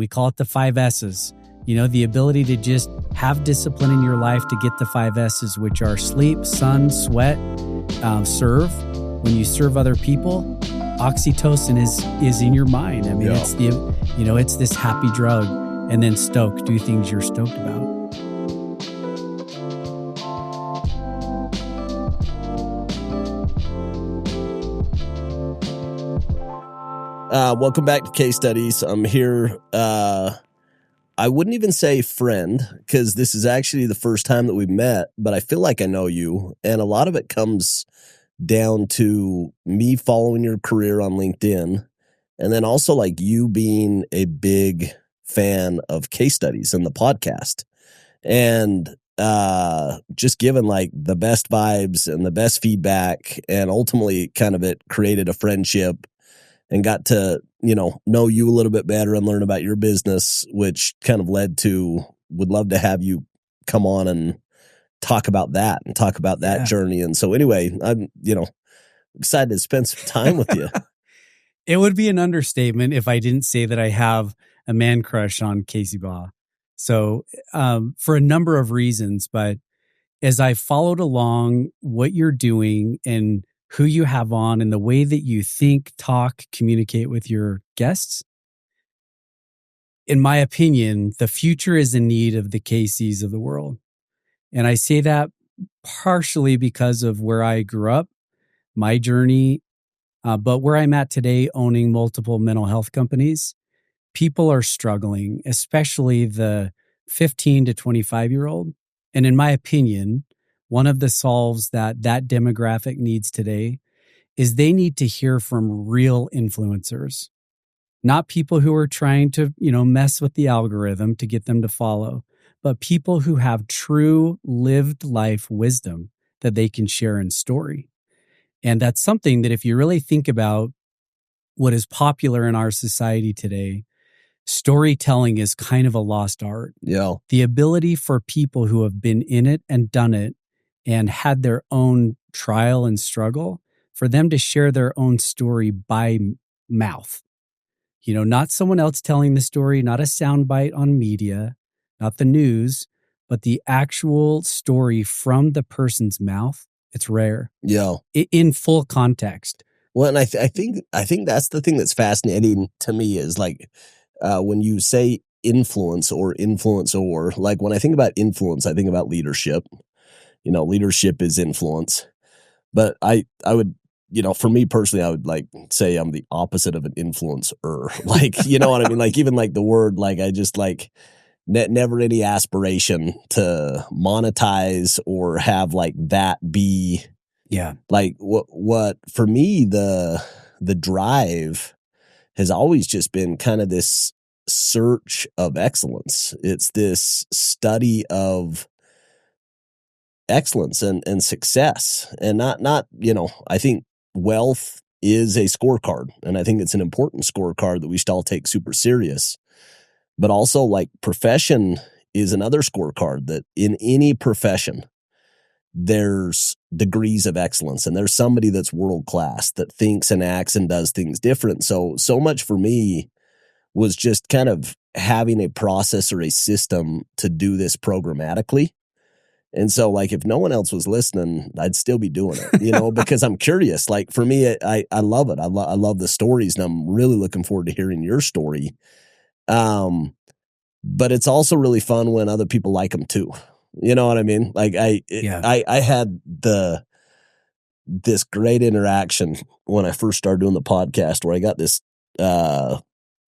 We call it the 5 S's. You know, the ability to just have discipline in your life to get the 5 S's, which are sleep, sun, sweat, serve. When you serve other people, oxytocin is in your mind. I mean, it's it's this happy drug. And then stoke, do things you're stoked about. Welcome back to Case Studies. I'm here. I wouldn't even say friend, because this is actually the first time that we've met, but I feel like I know you. And a lot of it comes down to me following your career on LinkedIn. And then also like you being a big fan of Case Studies and the podcast. And just given like the best vibes and the best feedback. And ultimately kind of it created a friendship and got to, know you a little bit better and learn about your business, which kind of led to, would love to have you come on and talk about that journey. And so anyway, I'm, excited to spend some time with you. It would be an understatement if I didn't say that I have a man crush on Casey Baugh. So for a number of reasons, but as I followed along what you're doing and who you have on and the way that you think, talk, communicate with your guests, in my opinion, the future is in need of the Caseys of the world. And I say that partially because of where I grew up, my journey, but where I'm at today, owning multiple mental health companies, people are struggling, especially the 15 to 25-year-old. And in my opinion, one of the solves that demographic needs today is they need to hear from real influencers, not people who are trying to, mess with the algorithm to get them to follow, but people who have true lived life wisdom that they can share in story. And that's something that if you really think about what is popular in our society today, storytelling is kind of a lost art. Yeah. The ability for people who have been in it and done it and had their own trial and struggle, for them to share their own story by mouth. Not someone else telling the story, not a soundbite on media, not the news, but the actual story from the person's mouth. It's rare. Yeah. In full context. Well, and I think that's the thing that's fascinating to me is like when you say influence or influencer, like when I think about influence, I think about leadership. Leadership is influence. But I would, for me personally, I would like say I'm the opposite of an influencer. Like, you know what I mean? Like even like the word, like I just like never any aspiration to monetize or have like that be. Yeah. Like what for me, the drive has always just been kind of this search of excellence. It's this study of excellence and success, and not I think wealth is a scorecard, and I think it's an important scorecard that we should all take super serious, but also like profession is another scorecard that in any profession there's degrees of excellence, and there's somebody that's world class that thinks and acts and does things different. So much for me was just kind of having a process or a system to do this programmatically. And so like, if no one else was listening, I'd still be doing it, because I'm curious. Like for me, I love it. I love the stories, and I'm really looking forward to hearing your story. But it's also really fun when other people like them too. You know what I mean? Like I had this great interaction when I first started doing the podcast where I got this,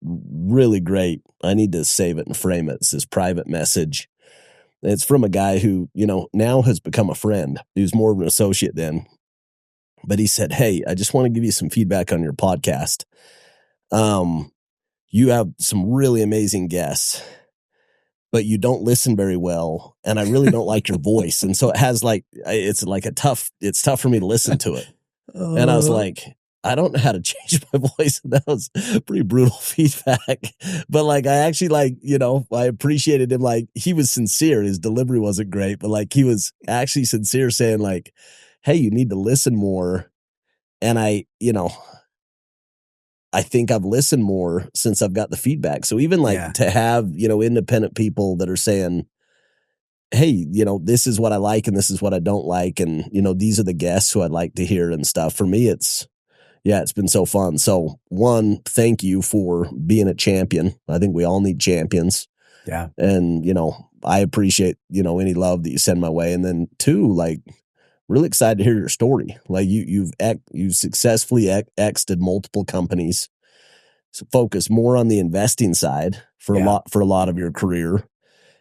really great, I need to save it and frame it. It's this private message. It's from a guy who, now has become a friend. He was more of an associate then. But he said, "Hey, I just want to give you some feedback on your podcast. You have some really amazing guests, but you don't listen very well. And I really don't like your voice. And so it has like, it's tough for me to listen to it." And I was like, I don't know how to change my voice. And that was pretty brutal feedback. But like, I actually I appreciated him. Like he was sincere. His delivery wasn't great, but like he was actually sincere saying like, "Hey, you need to listen more." And I think I've listened more since I've got the feedback. So even like to have, independent people that are saying, hey, this is what I like and this is what I don't like. And, these are the guests who I'd like to hear and stuff. For me, it's been so fun. So one, thank you for being a champion. I think we all need champions. Yeah. And, I appreciate, any love that you send my way. And then two, like, really excited to hear your story. Like you've successfully exited multiple companies. So focus more on the investing side for a lot of your career.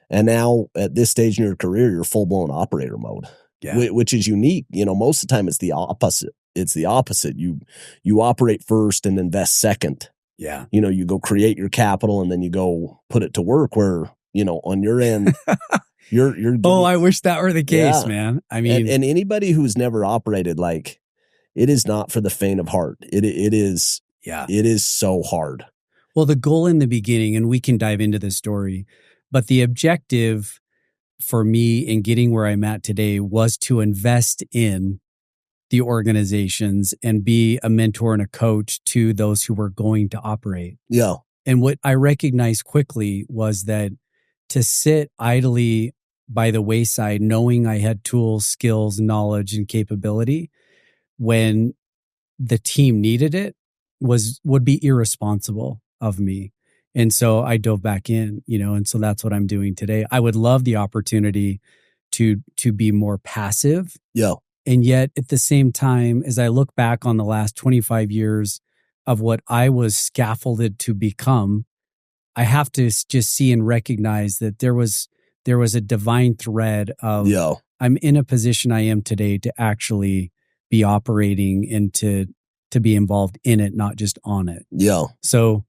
And now at this stage in your career, you're full blown operator mode, which is unique. Most of the time it's the opposite. It's the opposite. You operate first and invest second. Yeah. You go create your capital and then you go put it to work where, on your end, you're oh, I wish that were the case, man. I mean, and anybody who's never operated, like, it is not for the faint of heart. It is so hard. Well, the goal in the beginning, and we can dive into this story, but the objective for me in getting where I'm at today was to invest in the organizations and be a mentor and a coach to those who were going to operate. Yeah. And what I recognized quickly was that to sit idly by the wayside, knowing I had tools, skills, knowledge, and capability when the team needed it would be irresponsible of me. And so I dove back in, and so that's what I'm doing today. I would love the opportunity to be more passive. Yeah. And yet at the same time, as I look back on the last 25 years of what I was scaffolded to become, I have to just see and recognize that there was a divine thread of I'm in a position I am today to actually be operating and to be involved in it, not just on it. Yeah. So,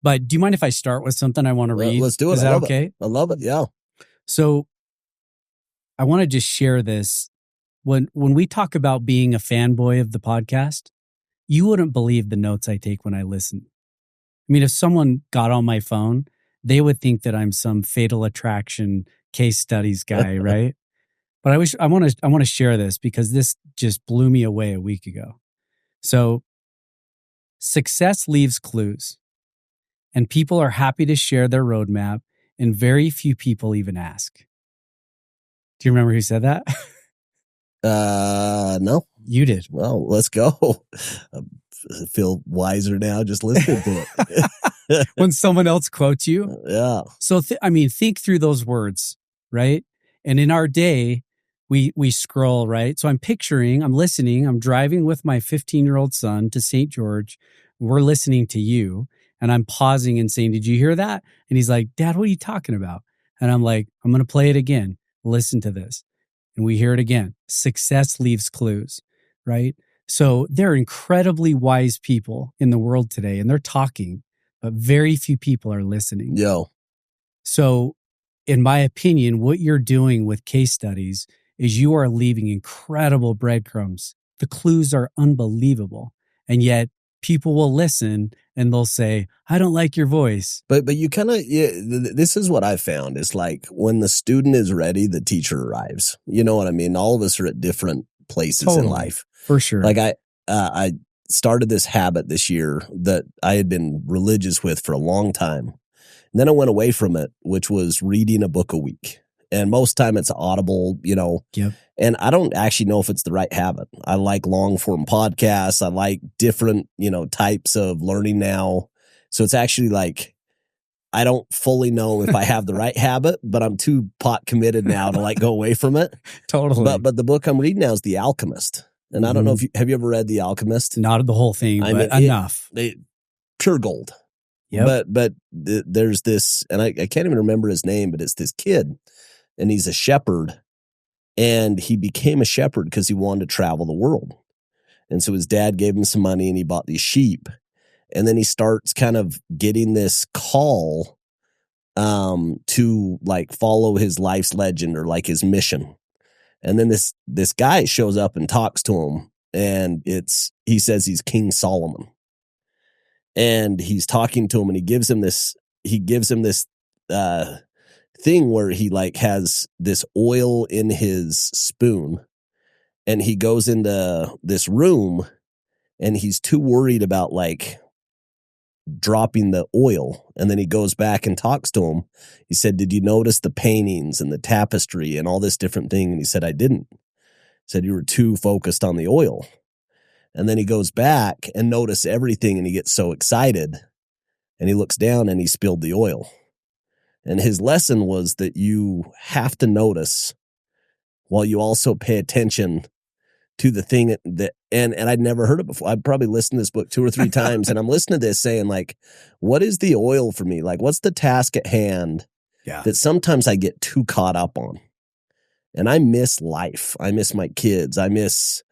but do you mind if I start with something I want to read? Let's do it. Is that okay? I love it. Yeah. So I want to just share this. When we talk about being a fanboy of the podcast, you wouldn't believe the notes I take when I listen. I mean, if someone got on my phone, they would think that I'm some Fatal Attraction case studies guy, right? But I want to share this because this just blew me away a week ago. So, success leaves clues, and people are happy to share their roadmap, and very few people even ask. Do you remember who said that? No. You did. Well, let's go. I feel wiser now just listening to it. When someone else quotes you. Yeah. So, think through those words, right? And in our day, we scroll, right? So I'm listening, I'm driving with my 15-year-old son to St. George. We're listening to you. And I'm pausing and saying, did you hear that? And he's like, Dad, what are you talking about? And I'm like, I'm going to play it again. Listen to this. And we hear it again. Success leaves clues, right? So there are incredibly wise people in the world today, and they're talking, but very few people are listening. Yo. So in my opinion, what you're doing with case studies is you are leaving incredible breadcrumbs. The clues are unbelievable. And yet people will listen and they'll say, I don't like your voice. But you kind of, this is what I found. It's like when the student is ready, the teacher arrives. You know what I mean? All of us are at different places in life. For sure. Like I started this habit this year that I had been religious with for a long time. And then I went away from it, which was reading a book a week. And most time it's audible, Yep. And I don't actually know if it's the right habit. I like long form podcasts. I like different, types of learning now. So it's actually like, I don't fully know if I have the right habit, but I'm too pot committed now to go away from it. Totally. But the book I'm reading now is The Alchemist. And I don't know if have you ever read The Alchemist? Not the whole thing, but enough. Pure gold. Yep. But there's this, and I can't even remember his name, but it's this kid, and he's a shepherd, and he became a shepherd because he wanted to travel the world. And so his dad gave him some money, and he bought these sheep, and then he starts kind of getting this call to follow his life's legend or his mission. And then this guy shows up and talks to him, and he says he's King Solomon. And he's talking to him, and he gives him this thing where he has this oil in his spoon, and he goes into this room, and he's too worried about like dropping the oil. And then he goes back and talks to him. He said, did you notice the paintings and the tapestry and all this different thing? And he said, I didn't. He said, you were too focused on the oil. And then he goes back and notice everything, and he gets so excited, and he looks down and he spilled the oil. And his lesson was that you have to notice while you also pay attention to the thing that, and I'd never heard it before. I'd probably listened to this book 2 or 3 times, and I'm listening to this saying like, what is the oil for me? Like, what's the task at hand that sometimes I get too caught up on? And I miss life. I miss my kids. I miss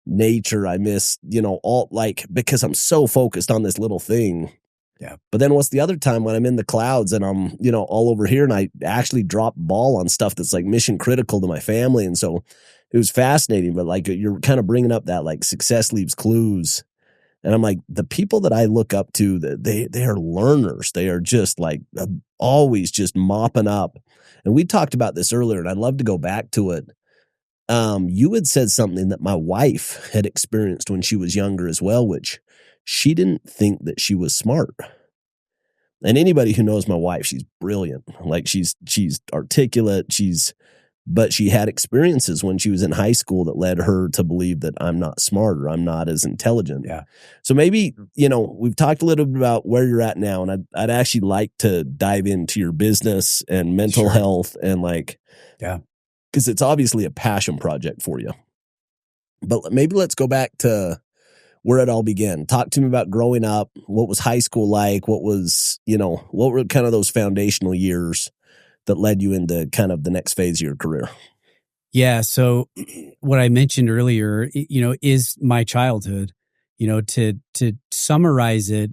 nature. I miss, all like, because I'm so focused on this little thing. Yeah. But then what's the other time when I'm in the clouds and I'm, all over here, and I actually drop ball on stuff that's like mission critical to my family. And so it was fascinating, but like you're kind of bringing up that like success leaves clues. And I'm like, the people that I look up to, they are learners. They are just like always just mopping up. And we talked about this earlier, and I'd love to go back to it. You had said something that my wife had experienced when she was younger as well, which she didn't think that she was smart. And anybody who knows my wife, she's brilliant. Like she's articulate. But she had experiences when she was in high school that led her to believe that I'm not smart, or I'm not as intelligent. Yeah. So maybe, we've talked a little bit about where you're at now, and I'd actually like to dive into your business and mental health and like, because it's obviously a passion project for you. But maybe let's go back to where it all began. Talk to me about growing up. What was high school like? What was, what were kind of those foundational years that led you into kind of the next phase of your career? Yeah. So what I mentioned earlier, is my childhood. To summarize it,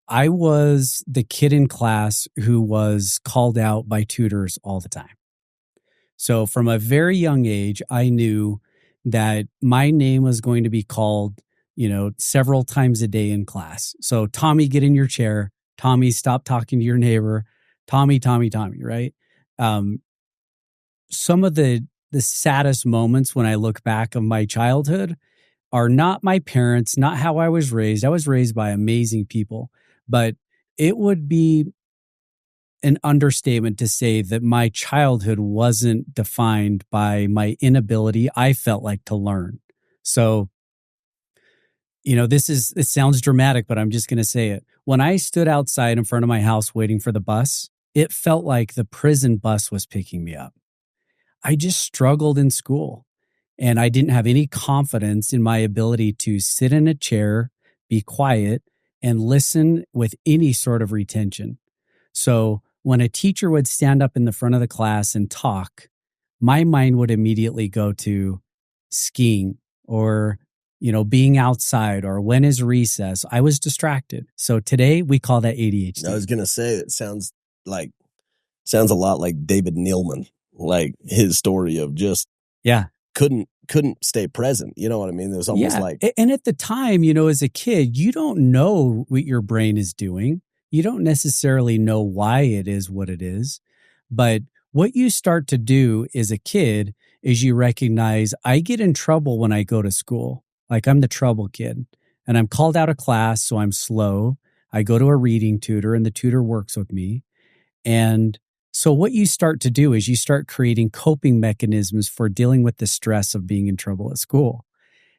I was the kid in class who was called out by tutors all the time. So from a very young age, I knew that my name was going to be called, several times a day in class. So Tommy, get in your chair. Tommy, stop talking to your neighbor. Tommy, right? Some of the saddest moments when I look back of my childhood are not my parents, not how I was raised. I was raised by amazing people, but it would be an understatement to say that my childhood wasn't defined by my inability, I felt like, to learn. So, it sounds dramatic, but I'm just going to say it. When I stood outside in front of my house waiting for the bus, it felt like the prison bus was picking me up. I just struggled in school, and I didn't have any confidence in my ability to sit in a chair, be quiet, and listen with any sort of retention. So when a teacher would stand up in the front of the class and talk, my mind would immediately go to skiing or, being outside, or when is recess. I was distracted. So today we call that ADHD. I was going to say, it sounds a lot like David Neilman, like his story of just couldn't stay present. You know what I mean? It was almost like, and at the time, as a kid, you don't know what your brain is doing. You don't necessarily know why it is what it is. But what you start to do as a kid is you recognize, I get in trouble when I go to school. Like, I'm the trouble kid, and I'm called out of class, so I'm slow. I go to a reading tutor, and the tutor works with me. And so what you start to do is you start creating coping mechanisms for dealing with the stress of being in trouble at school.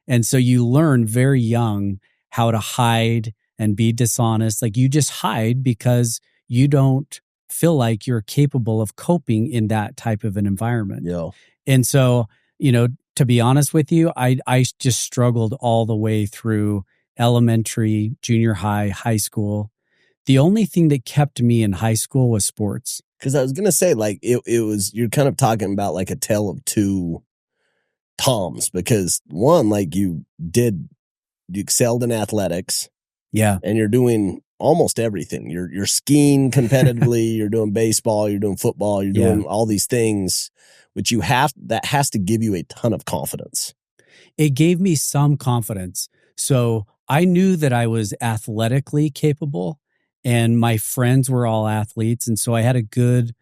And so you learn very young how to hide and be dishonest. Like, you just hide because you don't feel like you're capable of coping in that type of an environment. Yeah. And so, to be honest with you, I just struggled all the way through elementary, junior high, high school. The only thing that kept me in high school was sports. Because I was going to say, like, it was, you're kind of talking about like a tale of two Toms, because one, like you excelled in athletics. Yeah. And you're doing almost everything. You're skiing competitively, you're doing baseball, you're doing football, you're doing all these things, which that has to give you a ton of confidence. It gave me some confidence. So I knew that I was athletically capable, and my friends were all athletes. And so I had a good,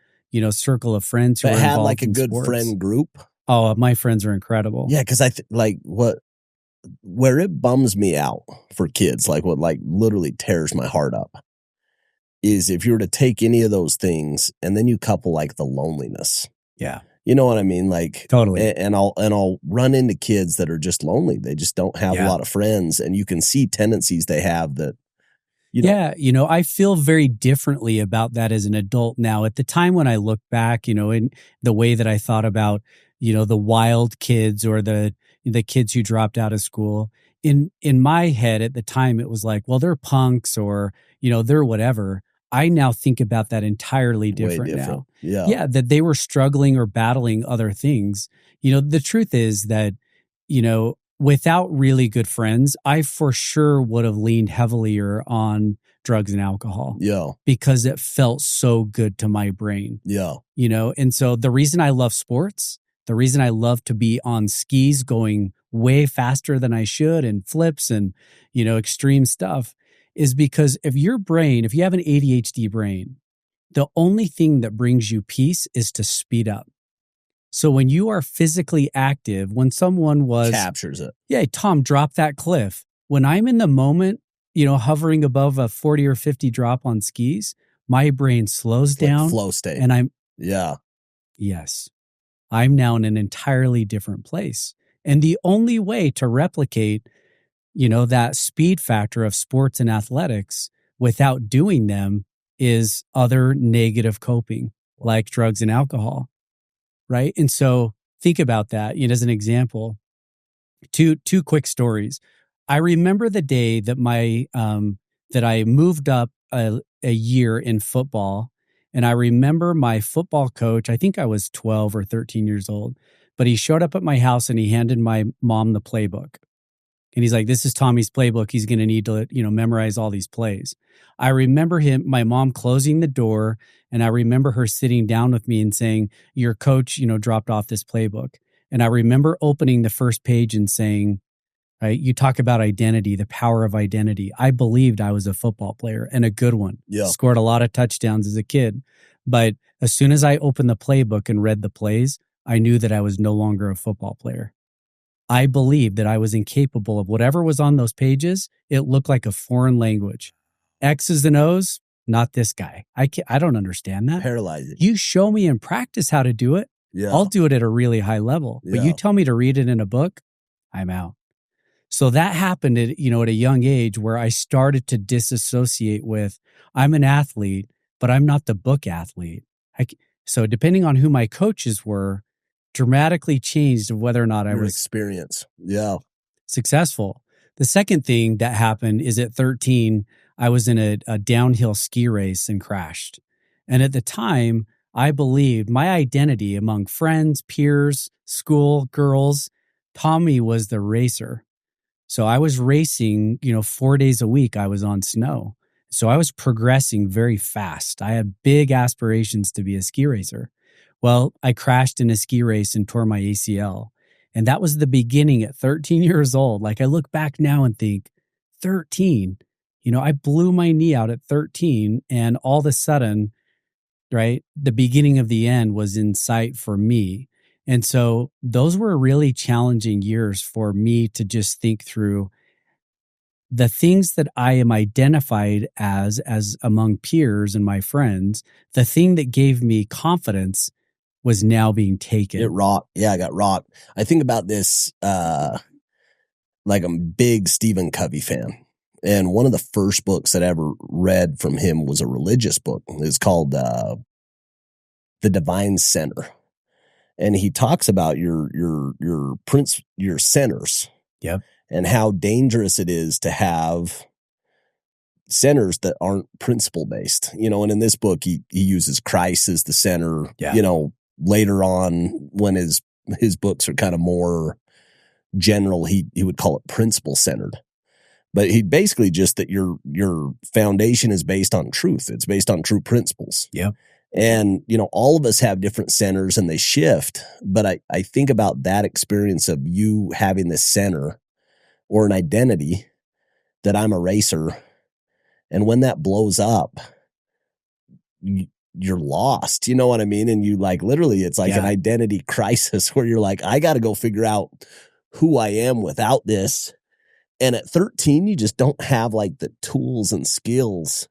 circle of friends who were involved had like a in good sports. friend group. Oh, my friends are incredible. Yeah. Cause where it bums me out for kids, like what like literally tears my heart up, is if you were to take any of those things and then you couple like the loneliness. Yeah. You know what I mean? Like Totally. and I'll run into kids that are just lonely. They just don't have a Yeah. lot of friends, and you can see tendencies they have that Yeah, I feel very differently about that as an adult now. At the time when I look back, in the way that I thought about, the wild kids or the kids who dropped out of school, in my head at the time it was like, well, they're punks or, they're whatever. I now think about that entirely way different different. now. Yeah. Yeah, that they were struggling or battling other things. The truth is that, without really good friends, I for sure would have leaned heavier on drugs and alcohol. Yeah. Because it felt so good to my brain. Yeah. And so the reason I love sports, the reason I love to be on skis going way faster than I should and flips and, extreme stuff is because if you have an ADHD brain, the only thing that brings you peace is to speed up. So when you are physically active, when someone was captures it. Yeah, Tom, drop that cliff. When I'm in the moment, hovering above a 40 or 50 drop on skis, my brain slows down. Like flow state. And yeah. Yes, I'm now in an entirely different place. And the only way to replicate, that speed factor of sports and athletics without doing them is other negative coping like drugs and alcohol. Right. And so think about that. As an example, two quick stories. I remember the day that that I moved up a year in football, and I remember my football coach. I think I was 12 or 13 years old, but he showed up at my house and he handed my mom the playbook, and he's like, "This is Tommy's playbook. He's going to need to memorize all these plays." I remember my mom closing the door, and I remember her sitting down with me and saying, "Your coach, dropped off this playbook." And I remember opening the first page and saying, right, you talk about identity, the power of identity. I believed I was a football player and a good one. Yeah. Scored a lot of touchdowns as a kid. But as soon as I opened the playbook and read the plays, I knew that I was no longer a football player. I believed that I was incapable of whatever was on those pages. It looked like a foreign language. X's and O's, not this guy. I don't understand that. Paralyzing. You show me in practice how to do it. Yeah. I'll do it at a really high level. But you tell me to read it in a book, I'm out. So that happened at a young age where I started to disassociate with, I'm an athlete, but I'm not the book athlete. So depending on who my coaches were, dramatically changed of whether or not I was experience. Yeah. Successful. The second thing that happened is at 13, I was in a downhill ski race and crashed. And at the time, I believed my identity among friends, peers, school, girls, Tommy was the racer. So I was racing, 4 days a week. I was on snow. So I was progressing very fast. I had big aspirations to be a ski racer. Well, I crashed in a ski race and tore my ACL. And that was the beginning at 13 years old. Like I look back now and think, 13, I blew my knee out at 13 and all of a sudden, right, the beginning of the end was in sight for me. And so those were really challenging years for me to just think through the things that I am identified as among peers and my friends. The thing that gave me confidence was now being taken. It rocked. Yeah, I got rocked. I think about this, like I'm a big Stephen Covey fan. And one of the first books that I ever read from him was a religious book. It's called The Divine Center. And he talks about your centers. Yep. And how dangerous it is to have centers that aren't principle based. And in this book he uses Christ as the center. Yeah. Later on when his books are kind of more general, he would call it principle centered. But he basically just that your foundation is based on truth. It's based on true principles. Yeah. And, all of us have different centers and they shift. But I think about that experience of you having this center or an identity that I'm a racer. And when that blows up, you're lost. You know what I mean? And you like, literally, it's like an identity crisis where you're like, I got to go figure out who I am without this. And at 13, you just don't have like the tools and skills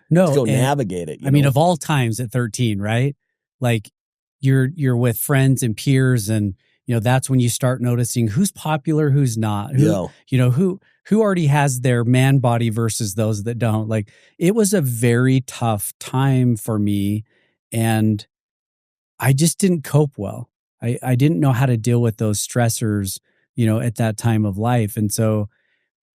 to go navigate it. I mean, of all times at 13, right? Like you're with friends and peers, and that's when you start noticing who's popular, who's not, who already has their man body versus those that don't. Like, it was a very tough time for me, and I just didn't cope well. I didn't know how to deal with those stressors, at that time of life. And so,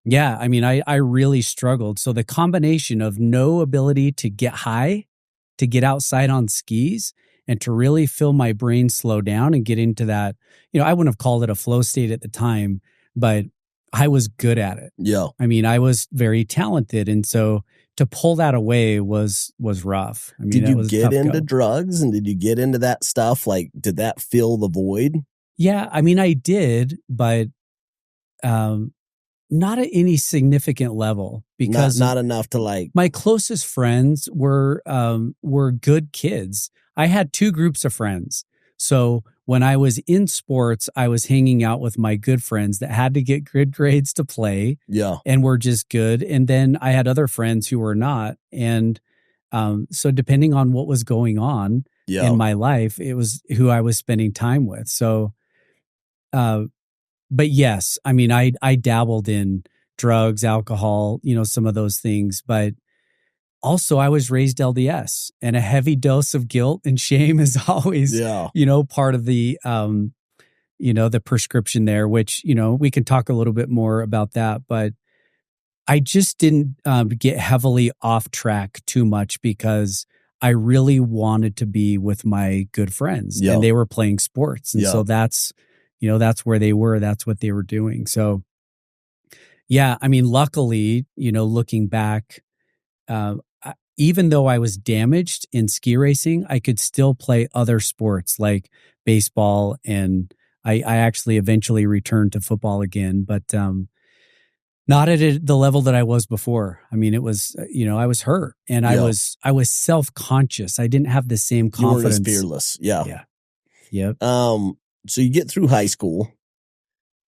yeah, I mean, I really struggled. So the combination of no ability to get high, to get outside on skis, and to really feel my brain slow down and get into that, I wouldn't have called it a flow state at the time, but I was good at it. Yeah. I mean, I was very talented. And so to pull that away was rough. I mean, did you get into drugs, and did you get into that stuff? Like, did that fill the void? Yeah, I mean, I did, but not at any significant level, because not enough to like. My closest friends were good kids. I had two groups of friends. So when I was in sports, I was hanging out with my good friends that had to get good grades to play. Yeah. And were just good. And then I had other friends who were not. And so depending on what was going on in my life, it was who I was spending time with. So, but yes, I mean, I dabbled in drugs, alcohol, some of those things, but also I was raised LDS, and a heavy dose of guilt and shame is always, part of the, the prescription there, which, we can talk a little bit more about that, but I just didn't get heavily off track too much, because I really wanted to be with my good friends, and they were playing sports. And so that's where they were, that's what they were doing. So yeah, I mean, luckily, looking back, even though I was damaged in ski racing, I could still play other sports like baseball, and I actually eventually returned to football again, but not at the level that I was before. I mean, it was, I was hurt, and I was self-conscious. I didn't have the same confidence. You weren't as fearless. Yeah. Yeah. Yep. So you get through high school,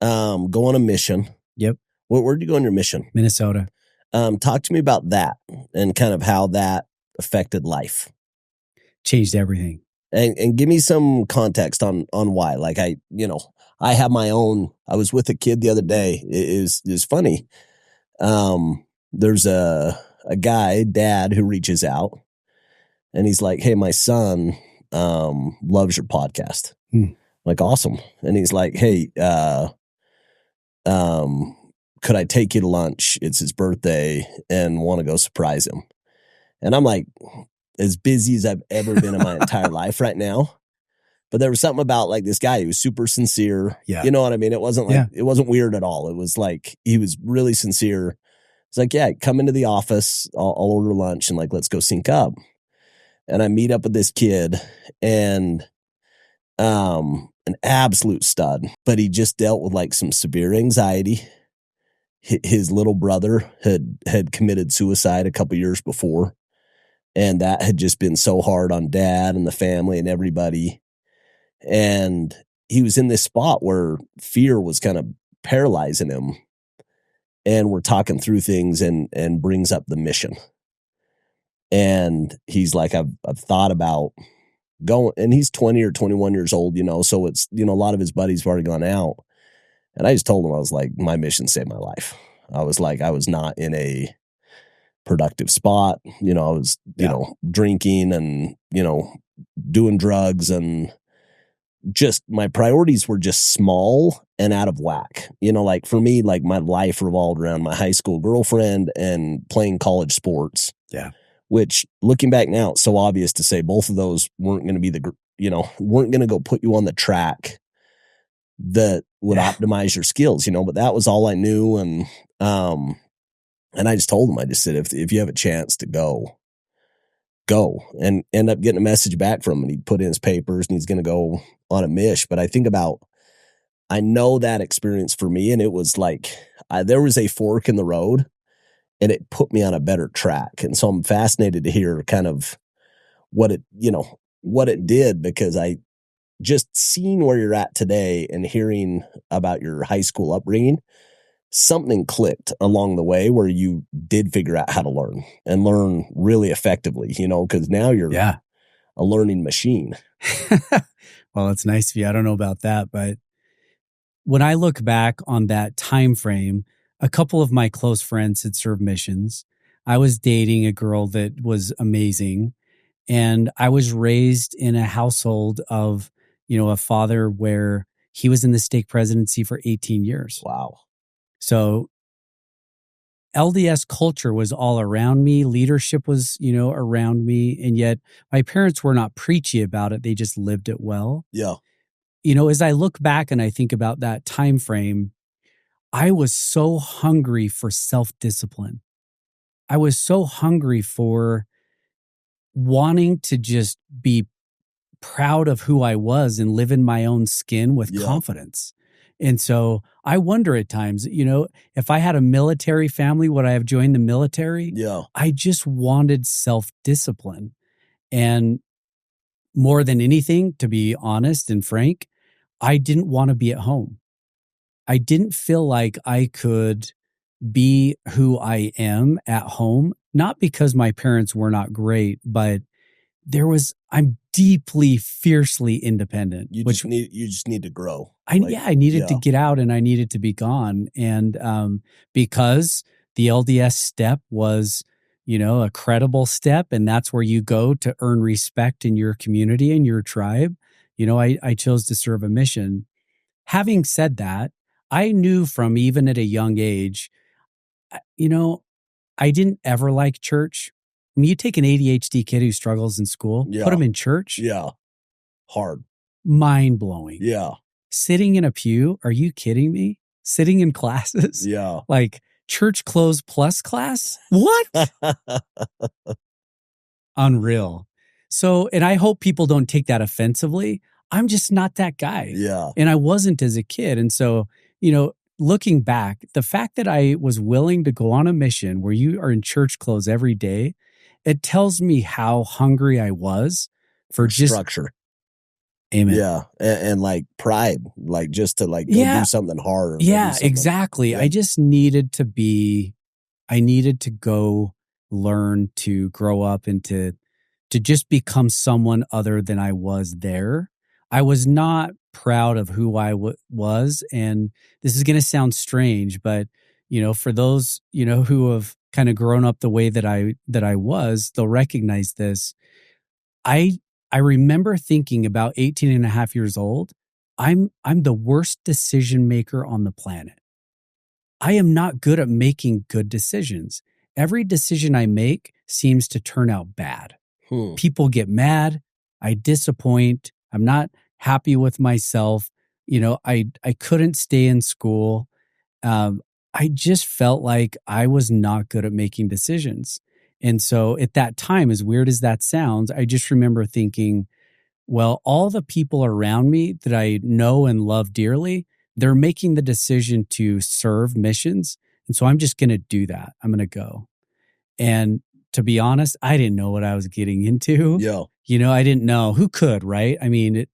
go on a mission. Yep. Where'd you go on your mission? Minnesota. Talk to me about that and kind of how that affected life. Changed everything. And give me some context on why. Like, I have my own. I was with a kid the other day. It is funny. There's a guy, dad, who reaches out, and he's like, "Hey, my son loves your podcast." Like, awesome. And he's like, "Hey, could I take you to lunch? It's his birthday and want to go surprise him." And I'm like, as busy as I've ever been in my entire life right now. But there was something about like this guy, he was super sincere. Yeah. You know what I mean? It wasn't like, it wasn't weird at all. It was like, he was really sincere. It's like, yeah, come into the office. I'll order lunch, and like, let's go sync up. And I meet up with this kid, and an absolute stud, but he just dealt with like some severe anxiety. His little brother had committed suicide a couple years before, and that had just been so hard on dad and the family and everybody. And he was in this spot where fear was kind of paralyzing him. And we're talking through things, and brings up the mission. And he's like, I've thought about going, and he's 20 or 21 years old, so it's, a lot of his buddies have already gone out. And I just told him, I was like, my mission saved my life. I was like, I was not in a productive spot. I was, drinking and, doing drugs, and just my priorities were just small and out of whack. Like for me, like my life revolved around my high school girlfriend and playing college sports. Yeah. Which, looking back now, it's so obvious to say both of those weren't going to be weren't going to go put you on the track that would optimize your skills, but that was all I knew. And I just told him, I just said, if you have a chance to go, and end up getting a message back from him, and he'd put in his papers, and he's going to go on a mish. But I know that experience for me, and it was like, there was a fork in the road, and it put me on a better track. And so I'm fascinated to hear kind of what it did, because just seeing where you're at today and hearing about your high school upbringing, something clicked along the way where you did figure out how to learn and learn really effectively, because now you're Yeah. a learning machine. Well, it's nice of you. I don't know about that, but when I look back on that time frame, a couple of my close friends had served missions. I was dating a girl that was amazing, and I was raised in a household of, a father where he was in the stake presidency for 18 years. Wow. So LDS culture was all around me. Leadership was, around me. And yet my parents were not preachy about it. They just lived it well. Yeah. As I look back and I think about that time frame, I was so hungry for self-discipline. I was so hungry for wanting to just be proud of who I was and live in my own skin with confidence. And so I wonder at times, if I had a military family, would I have joined the military? Yeah. I just wanted self-discipline. And more than anything, to be honest and frank, I didn't want to be at home. I didn't feel like I could be who I am at home, not because my parents were not great, but I'm deeply, fiercely independent. You just need to grow. I needed to get out and I needed to be gone. And because the LDS step was, a credible step, and that's where you go to earn respect in your community and your tribe, I chose to serve a mission. Having said that, I knew from even at a young age, I didn't ever like church. I mean, you take an ADHD kid who struggles in school, put him in church. Yeah. Hard. Mind-blowing. Yeah. Sitting in a pew, are you kidding me? Sitting in classes? Yeah. Like church clothes plus class? What? Unreal. So, and I hope people don't take that offensively. I'm just not that guy. Yeah. And I wasn't as a kid. And so, looking back, the fact that I was willing to go on a mission where you are in church clothes every day, it tells me how hungry I was for just structure. Amen. Yeah. And like pride, like just to go do something hard. Yeah, exactly. Yeah. I just needed to go learn to grow up and to just become someone other than I was there. I was not proud of who I was. And this is going to sound strange, but, for those, who have kind of grown up the way that I was, they'll recognize this. I remember thinking about 18 and a half years old, I'm the worst decision maker on the planet. I am not good at making good decisions. Every decision I make seems to turn out bad. People get mad. I disappoint. I'm not happy with myself. I couldn't stay in school. I just felt like I was not good at making decisions. And so at that time, as weird as that sounds, I just remember thinking, well, all the people around me that I know and love dearly, they're making the decision to serve missions. And so I'm just going to do that. I'm going to go. And to be honest, I didn't know what I was getting into. Yeah. I didn't know. Who could, right? I mean,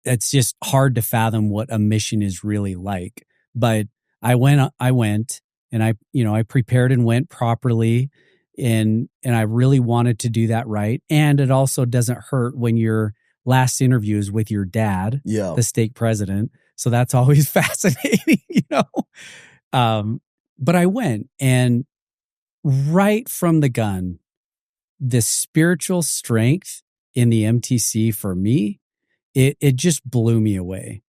it's just hard to fathom what a mission is really like. But I went and I prepared and went properly. And I really wanted to do that right. And it also doesn't hurt when your last interview is with your dad, the stake president. So that's always fascinating, But I went, and right from the gun, the spiritual strength in the MTC for me, it just blew me away.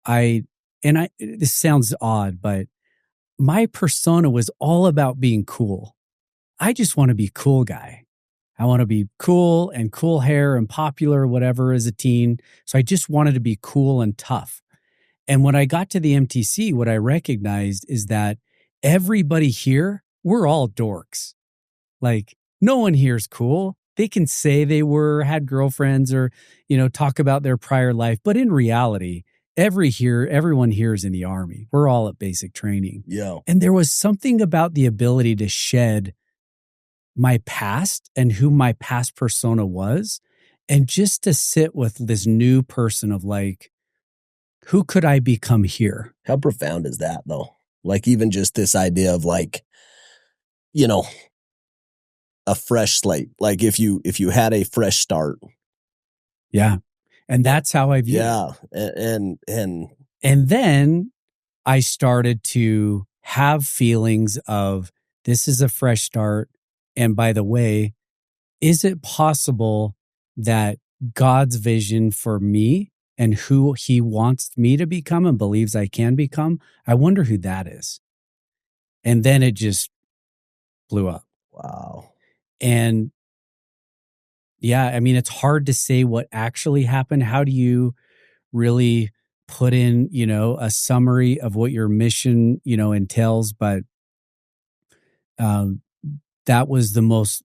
This sounds odd, but my persona was all about being cool. I just want to be cool guy. I want to be cool and cool hair and popular, whatever, as a teen. So I just wanted to be cool and tough. And when I got to the MTC, what I recognized is that everybody here, we're all dorks. Like, no one here is cool. They can say they had girlfriends or, talk about their prior life. But in reality, everyone here is in the Army. We're all at basic training. Yeah. And there was something about the ability to shed my past and who my past persona was, And just to sit with this new person of like, who could I become here? How profound is that though? Like even just this idea of like, a fresh slate. Like if you had a fresh start. Yeah. And that's how I view it. Yeah. And then I started to have feelings of this is a fresh start. And by the way, is it possible that God's vision for me and who he wants me to become and believes I can become, I wonder who that is. And then it just blew up. Wow. And yeah, I mean, it's hard to say what actually happened. How do you really put in, a summary of what your mission, entails? But that was the most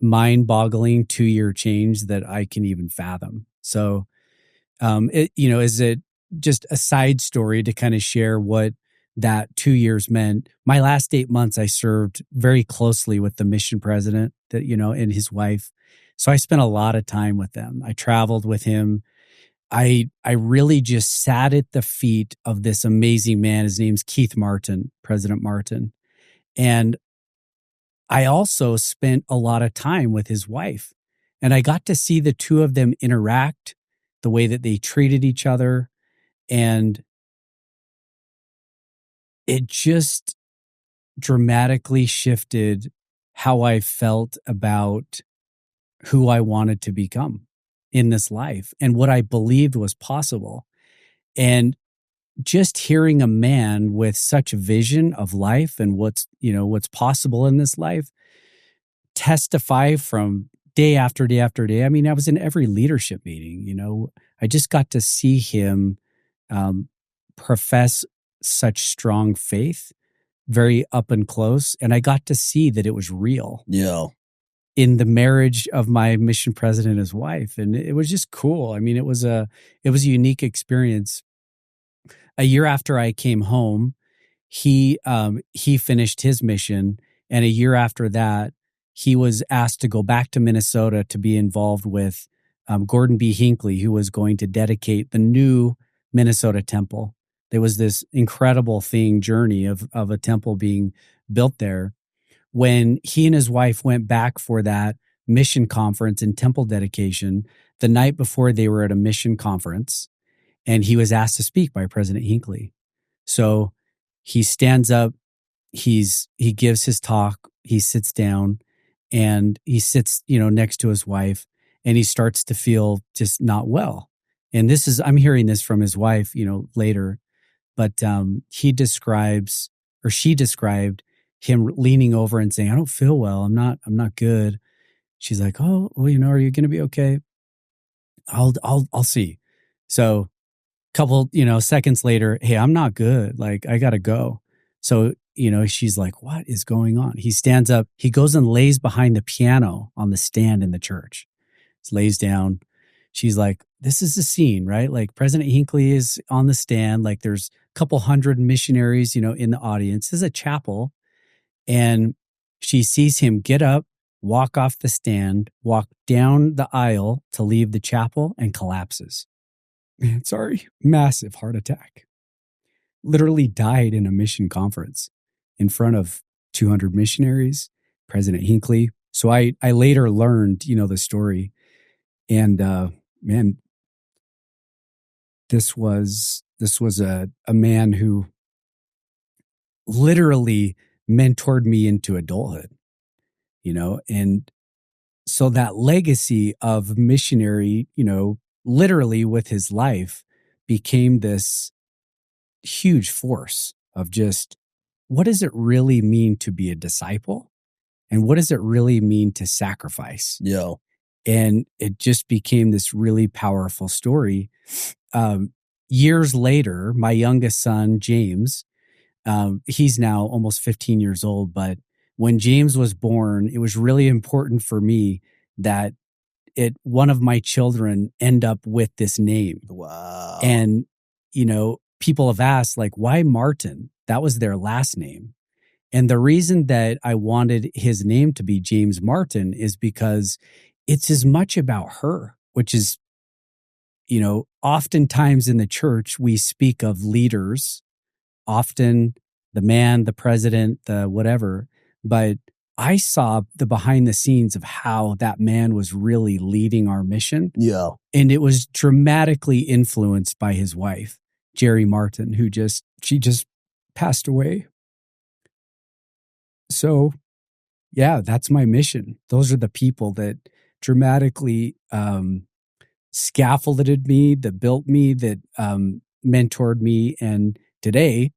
mind-boggling 2-year change that I can even fathom. So, is it just a side story to kind of share what that 2 years meant? My last 8 months, I served very closely with the mission president and his wife. So I spent a lot of time with them. I traveled with him. I really just sat at the feet of this amazing man. His name's Keith Martin, President Martin. And I also spent a lot of time with his wife. And I got to see the two of them interact, the way that they treated each other. And it just dramatically shifted how I felt about who I wanted to become in this life and what I believed was possible. And just hearing a man with such vision of life and what's possible in this life testify from day after day after day. I mean, I was in every leadership meeting, I just got to see him profess such strong faith, very up and close. And I got to see that it was real. Yeah. In the marriage of my mission president and his wife. And it was just cool. I mean, it was a unique experience. A year after I came home, he finished his mission. And a year after that, he was asked to go back to Minnesota to be involved with Gordon B. Hinckley, who was going to dedicate the new Minnesota temple. There was this incredible journey of a temple being built there. When he and his wife went back for that mission conference and temple dedication, the night before they were at a mission conference, and he was asked to speak by President Hinckley. So he stands up, he gives his talk, he sits down, and he sits, next to his wife, and he starts to feel just not well. And I'm hearing this from his wife, later, but she described him leaning over and saying, "I don't feel well. I'm not good." She's like, "Oh, well, are you going to be okay? I'll see." So a couple, seconds later, "Hey, I'm not good. Like, I got to go." So, she's like, "What is going on?" He stands up, he goes and lays behind the piano on the stand in the church. He lays down. She's like, "This is the scene, right? Like President Hinckley is on the stand. Like there's a couple hundred missionaries, in the audience. This is a chapel." And she sees him get up, walk off the stand, walk down the aisle to leave the chapel, and collapses. Sorry, massive heart attack. Literally died in a mission conference in front of 200 missionaries, President Hinckley. So I later learned, the story. And man, this was a man who literally mentored me into adulthood, and so that legacy of missionary, literally with his life became this huge force of just what does it really mean to be a disciple and what does it really mean to sacrifice? Yeah. And it just became this really powerful story. Years later, my youngest son, James, he's now almost 15 years old, but when James was born, it was really important for me that one of my children end up with this name. Wow. And, people have asked, like, why Martin? That was their last name. And the reason that I wanted his name to be James Martin is because it's as much about her, which is, oftentimes in the church, we speak of leaders, often the man, the president, the whatever. But I saw the behind the scenes of how that man was really leading our mission. Yeah. And it was dramatically influenced by his wife, Jerry Martin, she just passed away. So, yeah, that's my mission. Those are the people that dramatically scaffolded me, that built me, that mentored me. And today,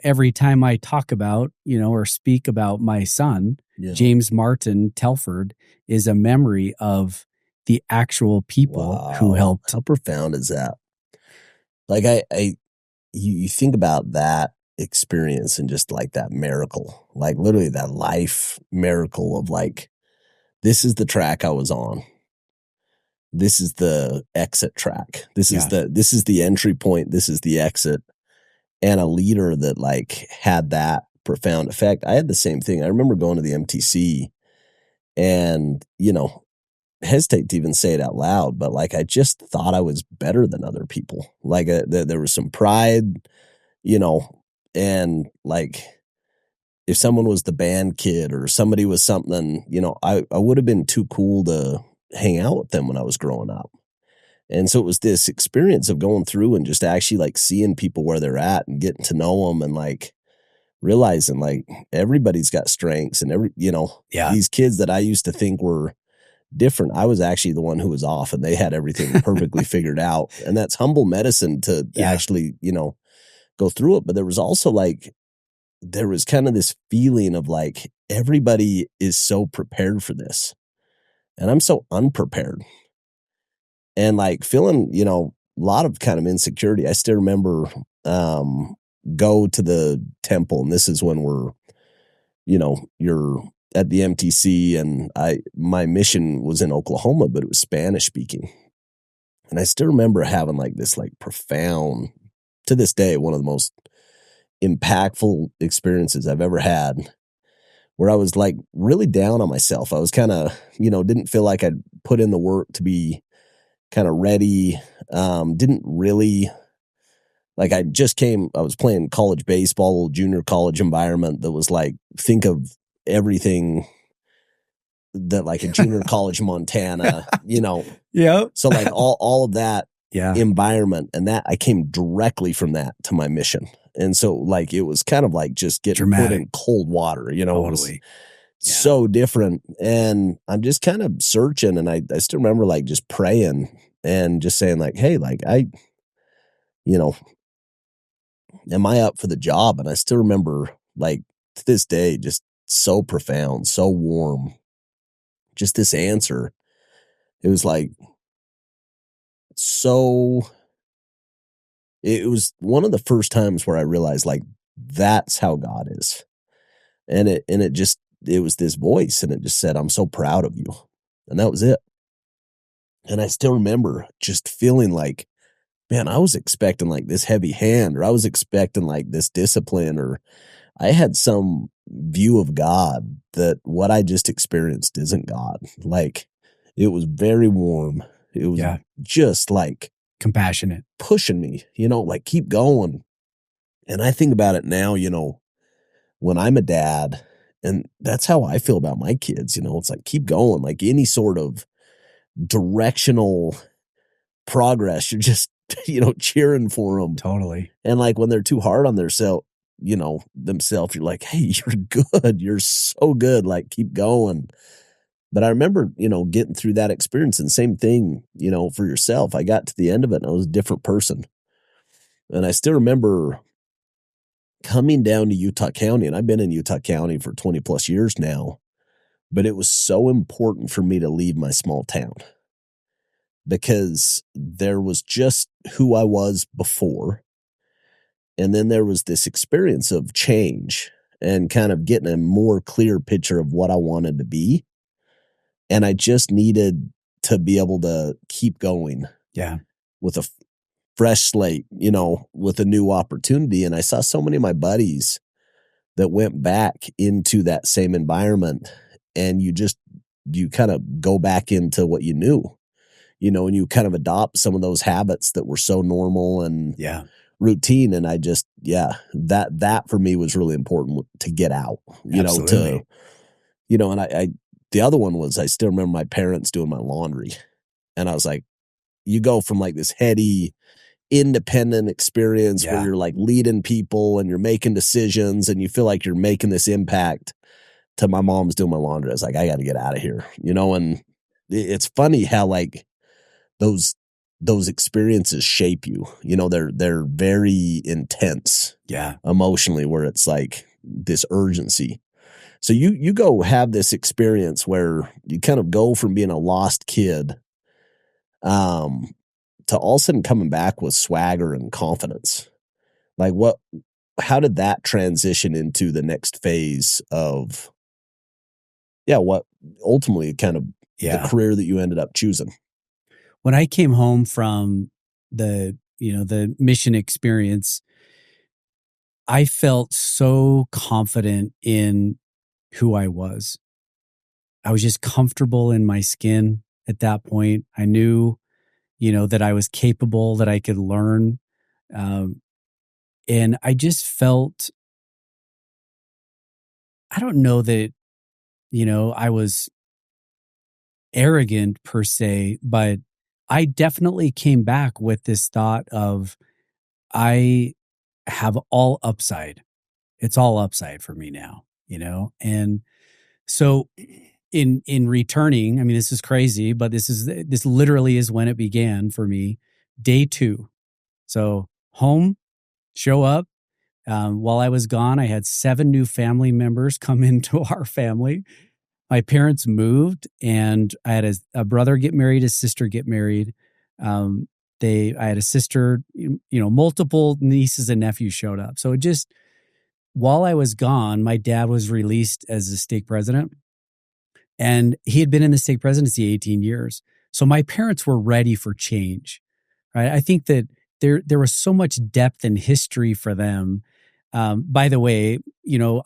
every time I talk about, or speak about my son, James Martin Telford, is a memory of the actual people who helped. How profound is that? Like you think about that experience and just like that miracle, like literally that life miracle of like, this is the track I was on. This is the exit track. This is the entry point. This is the exit. And a leader that like had that profound effect. I had the same thing. I remember going to the MTC and, hesitate to even say it out loud, but like I just thought I was better than other people. Like there was some pride, and like if someone was the band kid or somebody was something, I would have been too cool to hang out with them when I was growing up. And so it was this experience of going through and just actually like seeing people where they're at and getting to know them and like realizing like everybody's got strengths and these kids that I used to think were different, I was actually the one who was off and they had everything perfectly figured out. And that's humble medicine to actually, go through it. But there was also like, there was kind of this feeling of like, everybody is so prepared for this. And I'm so unprepared. And like feeling, a lot of kind of insecurity. I still remember go to the temple, and this is when we're, you're at the MTC, and my mission was in Oklahoma, but it was Spanish speaking. And I still remember having like this like profound, to this day, one of the most impactful experiences I've ever had, where I was like really down on myself. I was kind of, didn't feel like I'd put in the work to be kind of ready. Didn't really like, I was playing college baseball, junior college environment that was like, think of everything that like a junior college Montana, Yeah. So like all of that environment, and that I came directly from that to my mission. And so like, it was kind of like just getting put in cold water, Totally. So different. And I'm just kind of searching, and I still remember like just praying and just saying like, hey, like am I up for the job? And I still remember like to this day, just so profound, so warm, just this answer. It was like, it was one of the first times where I realized like, that's how God is. And it was this voice, and it just said, I'm so proud of you. And that was it. And I still remember just feeling like, man, I was expecting like this heavy hand, or I was expecting like this discipline, or I had some view of God that what I just experienced isn't God. Like it was very warm. It was just like compassionate, pushing me, like keep going. And I think about it now, when I'm a dad, and that's how I feel about my kids, it's like, keep going, like any sort of directional progress. You're just, cheering for them. Totally. And like when they're too hard on themselves, you're like, hey, you're good. You're so good. Like keep going. But I remember, getting through that experience, and same thing, for yourself. I got to the end of it and I was a different person. And I still remember coming down to Utah County, and I've been in Utah County for 20 plus years now, but it was so important for me to leave my small town because there was just who I was before. And then there was this experience of change and kind of getting a more clear picture of what I wanted to be. And I just needed to be able to keep going. Yeah. With a fresh slate, with a new opportunity. And I saw so many of my buddies that went back into that same environment, and you just you kind of go back into what you knew, and you kind of adopt some of those habits that were so normal and routine. And I just, that for me was really important to get out, Absolutely. and I the other one was, I still remember my parents doing my laundry, and I was like, you go from like this heady, independent experience where you're like leading people and you're making decisions and you feel like you're making this impact, to my mom's doing my laundry. I was like, I got to get out of here, and it's funny how like those experiences shape you, they're very intense emotionally, where it's like this urgency. So you go have this experience where you kind of go from being a lost kid, to all of a sudden coming back with swagger and confidence. Like how did that transition into the next phase of, what ultimately kind of the career that you ended up choosing? When I came home from the mission experience, I felt so confident in who I was. I was just comfortable in my skin at that point. I knew, that I was capable, that I could learn. And I just felt, I don't know that, I was arrogant per se, but I definitely came back with this thought of, I have all upside. It's all upside for me now, And so in returning, I mean, this is crazy, but this literally is when it began for me. Day 2. So home, show up. While I was gone, I had 7 new family members come into our family. My parents moved, and I had a brother get married, a sister get married. I had a sister, multiple nieces and nephews showed up. So while I was gone, my dad was released as the stake president, and he had been in the stake presidency 18 years. So my parents were ready for change, right? I think that there was so much depth and history for them. By the way,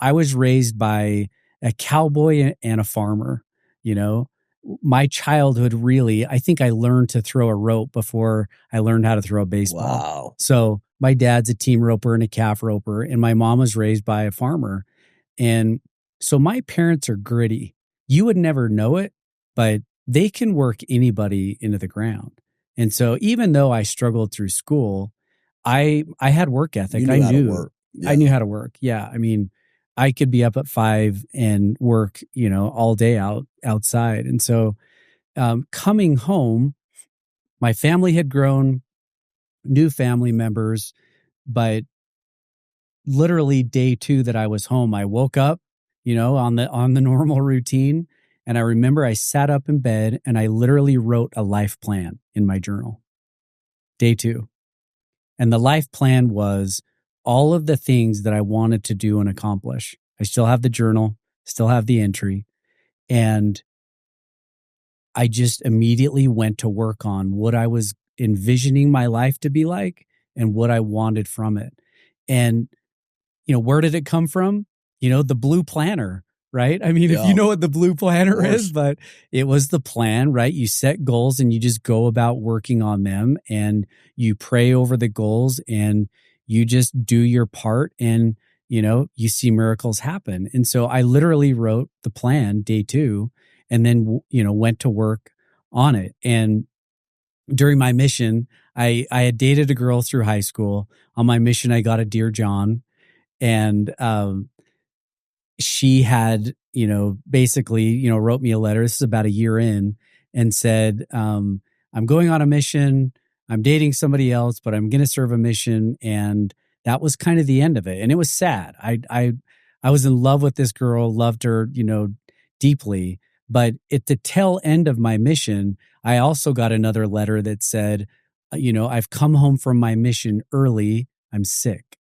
I was raised by a cowboy and a farmer. My childhood, really, I think I learned to throw a rope before I learned how to throw a baseball. Wow. So my dad's a team roper and a calf roper, and my mom was raised by a farmer. And so my parents are gritty. You would never know it, but they can work anybody into the ground. And so even though I struggled through school, I had work ethic. I knew I knew how to work. Yeah. I mean, I could be up at 5 and work, all day outside. And so coming home, my family had grown, new family members, but literally day 2 that I was home, I woke up, on the normal routine. And I remember I sat up in bed and I literally wrote a life plan in my journal. Day 2. And the life plan was all of the things that I wanted to do and accomplish. I still have the journal, still have the entry. And I just immediately went to work on what I was envisioning my life to be like and what I wanted from it. And, where did it come from? The blue planner, right? I mean, if you know what the blue planner is, but it was the plan, right? You set goals and you just go about working on them, and you pray over the goals and you just do your part, and, you see miracles happen. And so I literally wrote the plan day 2 and then, went to work on it. And during my mission, I had dated a girl through high school. On my mission, I got a Dear John. And she had, basically, wrote me a letter. This is about a year in, and said, I'm going on a mission. I'm dating somebody else, but I'm going to serve a mission. And that was kind of the end of it. And it was sad. I was in love with this girl, loved her, deeply. But at the tail end of my mission, I also got another letter that said, I've come home from my mission early. I'm sick.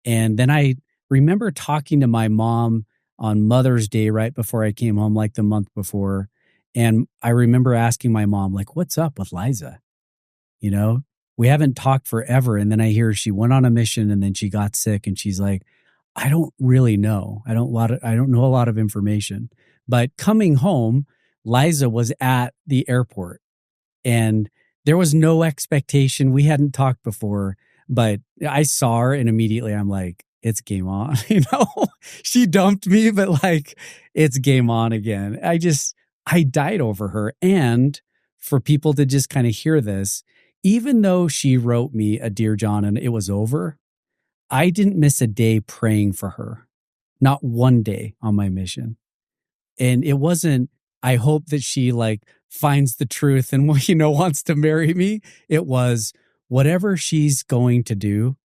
And then I remember talking to my mom on Mother's Day right before I came home, like the month before. And I remember asking my mom, like, what's up with Liza? We haven't talked forever. And then I hear she went on a mission and then she got sick. And she's like, I don't really know. I don't know a lot of information. But coming home, Liza was at the airport, and there was no expectation. We hadn't talked before, but I saw her and immediately I'm like, it's game on. She dumped me, but like, it's game on again. I died over her. And for people to just kind of hear this, even though she wrote me a Dear John and it was over, I didn't miss a day praying for her. Not one day on my mission. And it wasn't, I hope that she like finds the truth and, wants to marry me. It was whatever she's going to do.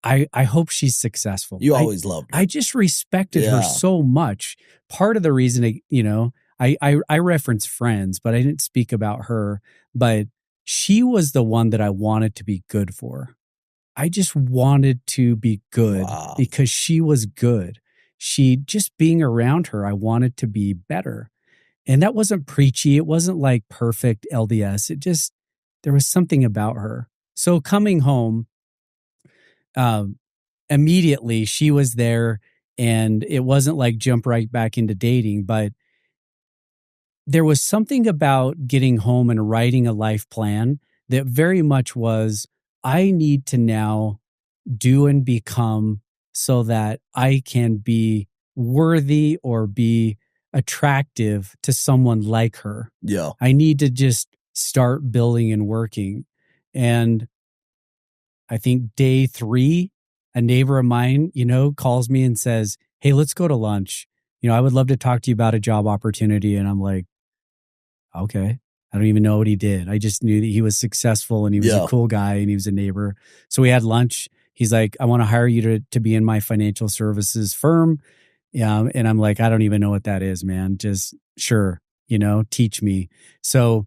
I hope she's successful. You always loved her. I just respected her so much. Part of the reason, I reference Friends, but I didn't speak about her. But she was the one that I wanted to be good for. I just wanted to be good because she was good. She just being around her, I wanted to be better. And that wasn't preachy. It wasn't like perfect LDS. There was something about her. So coming home, immediately she was there, and it wasn't like jump right back into dating, but there was something about getting home and writing a life plan that very much was, I need to now do and become so that I can be worthy or be attractive to someone like her. Yeah. I need to just start building and working. And I think day 3, a neighbor of mine, calls me and says, hey, let's go to lunch. I would love to talk to you about a job opportunity. And I'm like, okay. I don't even know what he did. I just knew that he was successful and he was a cool guy and he was a neighbor. So we had lunch. He's like, I want to hire you to be in my financial services firm. And I'm like, I don't even know what that is, man. Just sure, teach me. So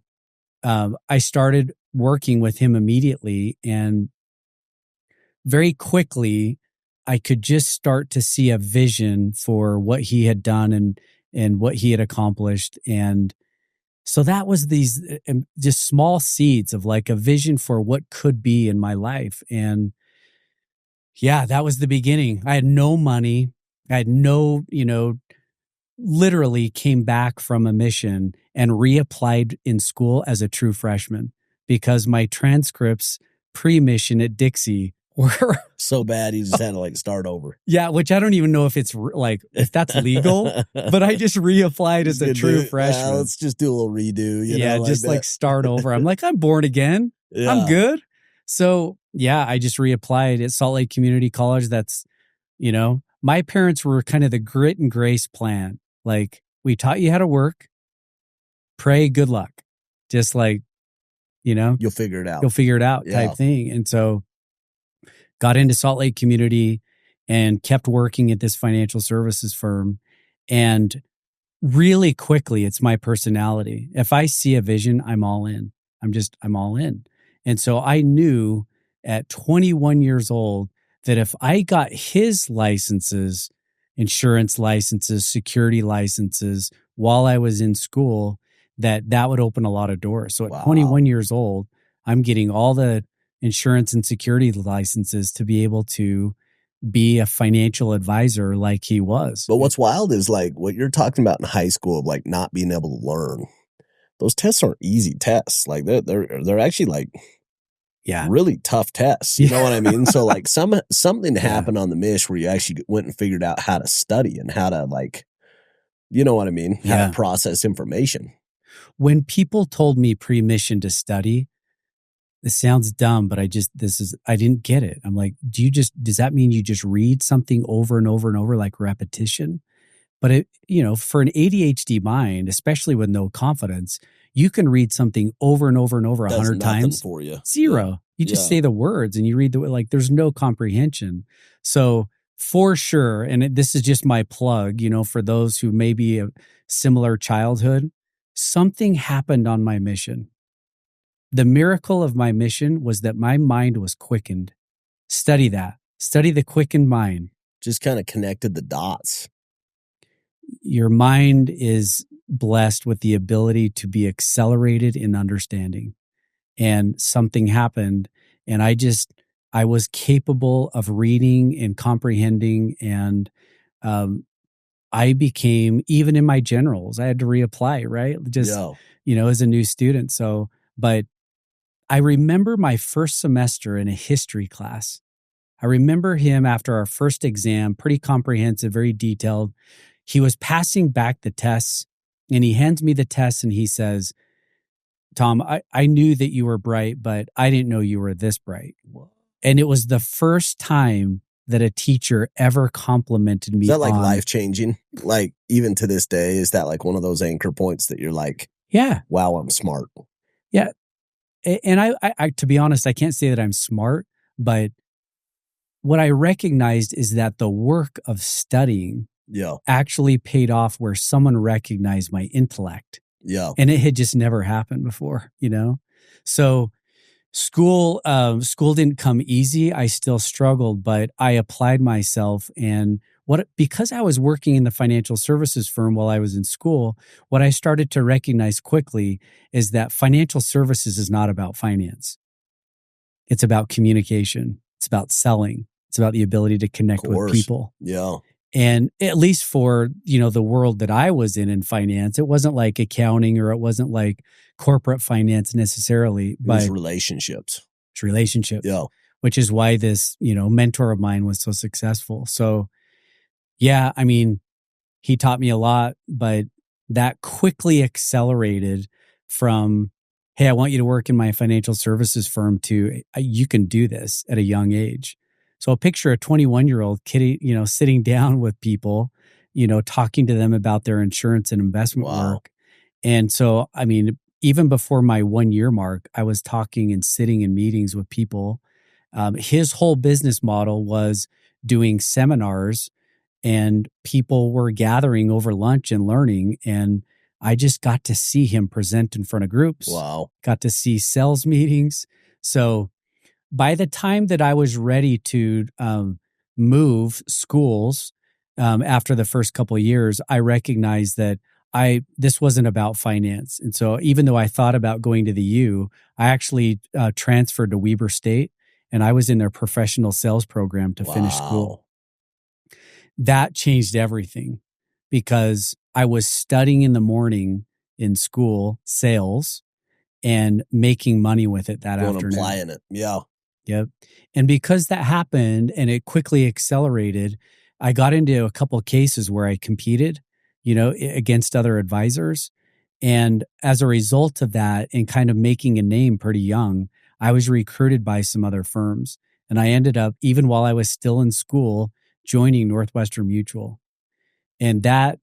I started working with him immediately, and very quickly I could just start to see a vision for what he had done and what he had accomplished. And so that was these just small seeds of like a vision for what could be in my life. And yeah, that was the beginning. I had no money. I had no, literally came back from a mission and reapplied in school as a true freshman because my transcripts pre-mission at Dixie were so bad you just had to like start over. Yeah, which I don't even know if it's like if that's legal, but I just reapplied as a true freshman. Let's just do a little redo. Like start over. I'm like, I'm born again. Yeah. I'm good. So yeah, I just reapplied at Salt Lake Community College. That's, my parents were kind of the grit and grace plan. Like, we taught you how to work, pray, good luck. Just like, you'll figure it out. You'll figure it out type thing. And so got into Salt Lake Community and kept working at this financial services firm. And really quickly, it's my personality. If I see a vision, I'm all in. I'm all in. And so I knew at 21 years old that if I got his licenses, insurance licenses, security licenses, while I was in school, that would open a lot of doors. So at 21 years old, I'm getting all the insurance and security licenses to be able to be a financial advisor like he was. But what's wild is like what you're talking about in high school of like not being able to learn. Those tests aren't easy tests. Like they're actually like really tough tests. You know what I mean? So like something happened on the Mish where you actually went and figured out how to study and how to like, you know what I mean? How to process information. When people told me pre-mission to study, this sounds dumb, but I didn't get it. I'm like, does that mean you just read something over and over and over like repetition? But it, for an ADHD mind, especially with no confidence, you can read something over and over and over 100 times for you. Zero. Yeah. You just say the words and you read there's no comprehension. So for sure, and this is just my plug, for those who may be a similar childhood, something happened on my mission. The miracle of my mission was that my mind was quickened. Study that. Study the quickened mind. Just kind of connected the dots. Your mind is blessed with the ability to be accelerated in understanding. And something happened, and I was capable of reading and comprehending, and I became, even in my generals, I had to reapply, right? Just, as a new student. So, but I remember my first semester in a history class. I remember him after our first exam, pretty comprehensive, very detailed. He was passing back the tests and he hands me the tests and he says, Tom, I knew that you were bright, but I didn't know you were this bright. And it was the first time that a teacher ever complimented me. Is that like life-changing? Like even to this day, is that like one of those anchor points that you're like, yeah, wow, I'm smart? Yeah. And I to be honest, I can't say that I'm smart, but what I recognized is that the work of studying actually paid off where someone recognized my intellect. Yeah. And it had just never happened before, So school didn't come easy. I still struggled, but I applied myself. And because I was working in the financial services firm while I was in school, what I started to recognize quickly is that financial services is not about finance. It's about communication. It's about selling. It's about the ability to connect with people. Yeah. And at least for, the world that I was in finance, it wasn't like accounting or it wasn't like corporate finance necessarily. But it was relationships. It's relationships. Yeah. Which is why this, mentor of mine was so successful. So, yeah, I mean, he taught me a lot, but that quickly accelerated from, hey, I want you to work in my financial services firm to, you can do this at a young age. So picture a 21-year-old kid, sitting down with people, talking to them about their insurance and investment work. And so, I mean, even before my 1 year mark, I was talking and sitting in meetings with people. His whole business model was doing seminars and people were gathering over lunch and learning. And I just got to see him present in front of groups. Wow. Got to see sales meetings. So by the time that I was ready to move schools after the first couple of years, I recognized that this wasn't about finance. And so even though I thought about going to the U, I actually transferred to Weber State, and I was in their professional sales program to finish school. That changed everything because I was studying in the morning in school, sales, and making money with it that afternoon. Applying it. Yeah. Yep. And because that happened and it quickly accelerated, I got into a couple of cases where I competed, against other advisors. And as a result of that and kind of making a name pretty young, I was recruited by some other firms. And I ended up, even while I was still in school, joining Northwestern Mutual. And that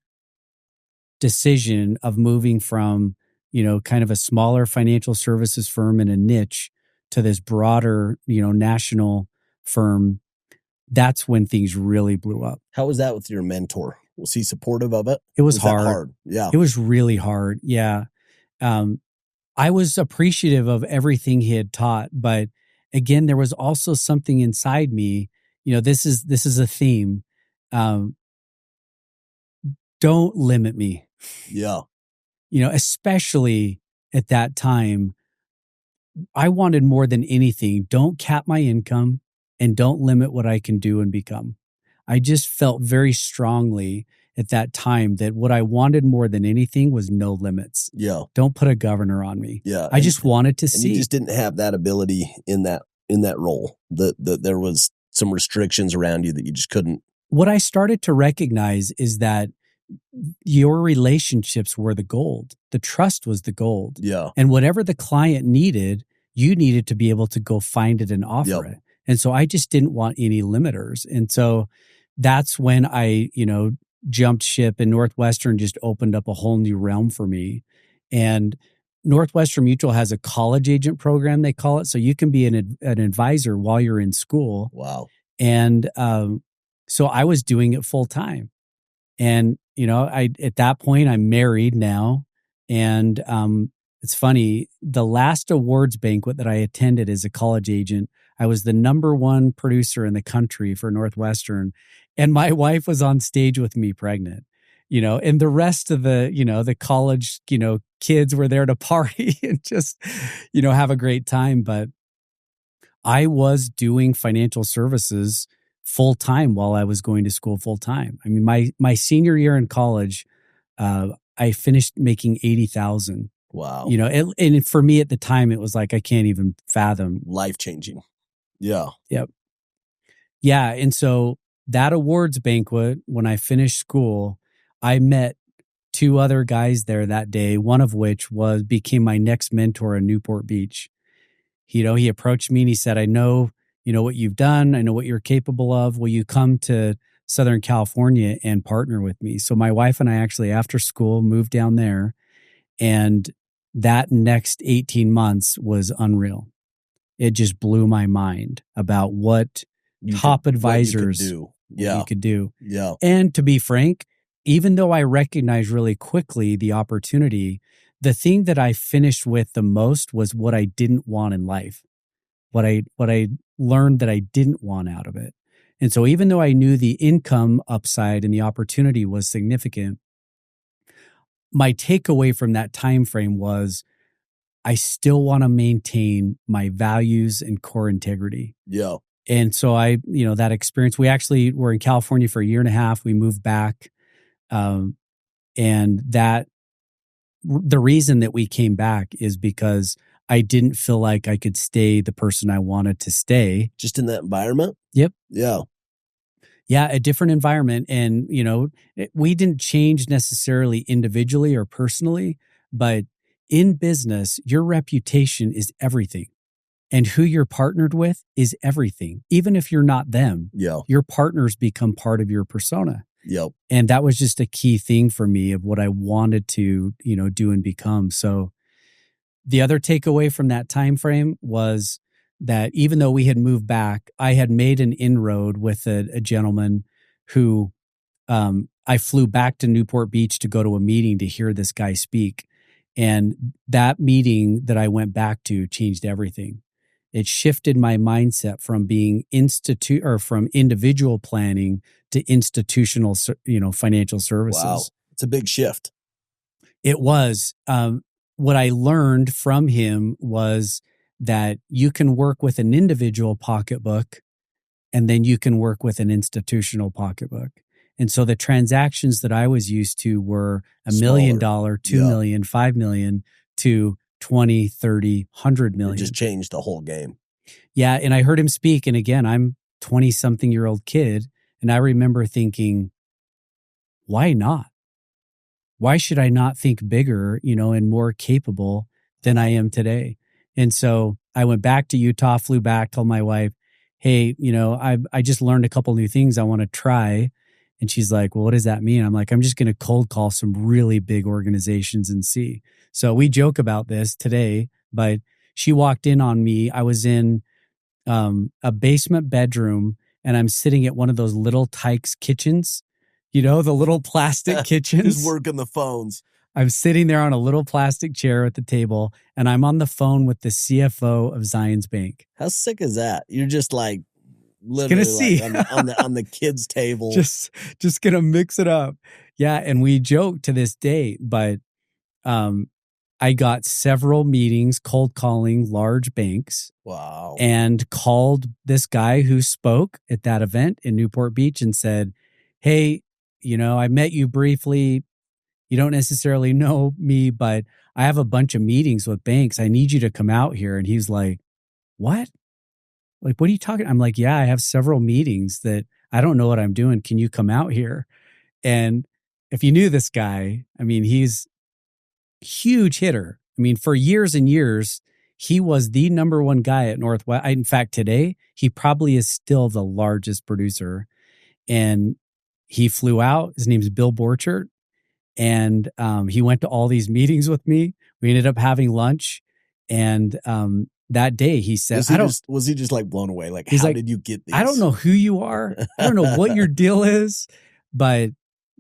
decision of moving from, kind of a smaller financial services firm in a niche to this broader, national firm, that's when things really blew up. How was that with your mentor? Was he supportive of it? It was hard. Yeah. It was really hard. Yeah. I was appreciative of everything he had taught, but again, there was also something inside me. This is a theme. Don't limit me. Yeah. Especially at that time, I wanted more than anything. Don't cap my income and don't limit what I can do and become. I just felt very strongly at that time that what I wanted more than anything was no limits. Yeah. Don't put a governor on me. Yeah. I just wanted to see. You just didn't have that ability in that role. That there was some restrictions around you that you just couldn't. What I started to recognize is that your relationships were the gold. The trust was the gold. Yeah. And whatever the client needed, you needed to be able to go find it and offer it. And so I just didn't want any limiters. And so that's when I, jumped ship, and Northwestern just opened up a whole new realm for me. And Northwestern Mutual has a college agent program, they call it. So you can be an advisor while you're in school. Wow. And so I was doing it full time. And, at that point, I'm married now. And it's funny, the last awards banquet that I attended as a college agent, I was the #1 producer in the country for Northwestern. And my wife was on stage with me pregnant, and the rest of the, the college, kids were there to party and just, have a great time. But I was doing financial services full time while I was going to school full time. I mean, my senior year in college, I finished making $80,000. Wow. And for me at the time, it was like, I can't even fathom. Life-changing. Yeah. Yep. Yeah. And so that awards banquet, when I finished school, I met two other guys there that day, one of which became my next mentor in Newport Beach. He approached me and he said, I know, what you've done. I know what you're capable of. Will you come to Southern California and partner with me? So my wife and I actually, after school, moved down there. And that next 18 months was unreal. It just blew my mind about what top advisors, what you could do. Yeah. And to be frank, even though I recognized really quickly the opportunity, the thing that I finished with the most was what I didn't want in life, what I learned that I didn't want out of it. And so even though I knew the income upside and the opportunity was significant, my takeaway from that time frame was I still want to maintain my values and core integrity. Yeah. And so that experience, we actually were in California for a year and a half. We moved back. And the reason that we came back is because I didn't feel like I could stay the person I wanted to stay. Just in that environment? Yep. Yeah. Yeah, a different environment. And, we didn't change necessarily individually or personally, but in business, your reputation is everything. And who you're partnered with is everything. Even if you're not them, your partners become part of your persona. Yep. And that was just a key thing for me of what I wanted to, do and become. So the other takeaway from that time frame was that even though we had moved back, I had made an inroad with a gentleman who I flew back to Newport Beach to go to a meeting to hear this guy speak. And that meeting that I went back to changed everything. It shifted my mindset from being from individual planning to institutional, financial services. Wow. It's a big shift. It was. What I learned from him was that you can work with an individual pocketbook and then you can work with an institutional pocketbook. And so the transactions that I was used to were $1 million, $2 million, $5 million to 20, 30, 100 million. It just changed the whole game. Yeah. And I heard him speak. And again, I'm 20-something-year-old kid. And I remember thinking, why not? Why should I not think bigger, and more capable than I am today? And so I went back to Utah, flew back, told my wife, hey, I just learned a couple new things I want to try. And she's like, well, what does that mean? I'm like, I'm just going to cold call some really big organizations and see. So we joke about this today, but she walked in on me. I was in a basement bedroom and I'm sitting at one of those little Tykes kitchens, the little plastic kitchens. Just working the phones. I'm sitting there on a little plastic chair at the table and I'm on the phone with the CFO of Zions Bank. How sick is that? You're just like literally gonna see. on the kids' table. Just gonna mix it up. Yeah. And we joke to this day, but I got several meetings cold calling large banks. Wow. And called this guy who spoke at that event in Newport Beach and said, hey, I met you briefly. You don't necessarily know me, but I have a bunch of meetings with banks. I need you to come out here. And he's like, what? Like, what are you talking? I'm like, yeah, I have several meetings that I don't know what I'm doing. Can you come out here? And if you knew this guy, I mean, he's a huge hitter. I mean, for years and years, he was the number one guy at Northwest. In fact, today, he probably is still the largest producer. And he flew out. His name's Bill Borchert. And he went to all these meetings with me. We ended up having lunch. And that day he said, was he just like blown away? Like, how did you get these? I don't know who you are. I don't know what your deal is, but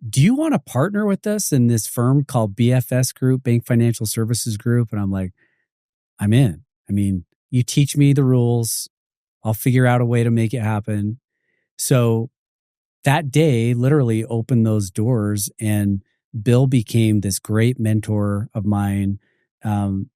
do you want to partner with us in this firm called BFS Group, Bank Financial Services Group? And I'm like, I'm in. I mean, you teach me the rules. I'll figure out a way to make it happen. So that day literally opened those doors and Bill became this great mentor of mine. And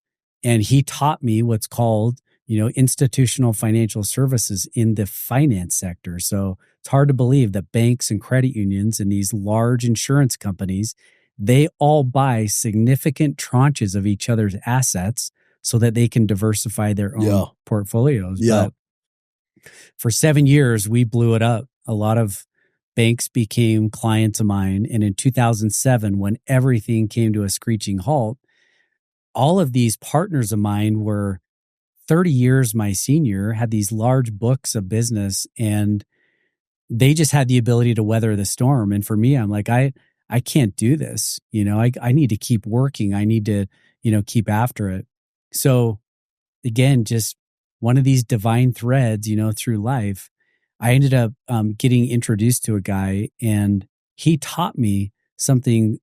he taught me what's called institutional financial services in the finance sector. So it's hard to believe that banks and credit unions and these large insurance companies, they all buy significant tranches of each other's assets so that they can diversify their own portfolios. Yeah. But for 7 years, we blew it up. A lot of banks became clients of mine. And in 2007, when everything came to a screeching halt, all of these partners of mine were 30 years my senior, had these large books of business, and they just had the ability to weather the storm. And for me, I'm like, I can't do this. I need to keep working. I need to, keep after it. So again, just one of these divine threads, through life, I ended up getting introduced to a guy, and he taught me something,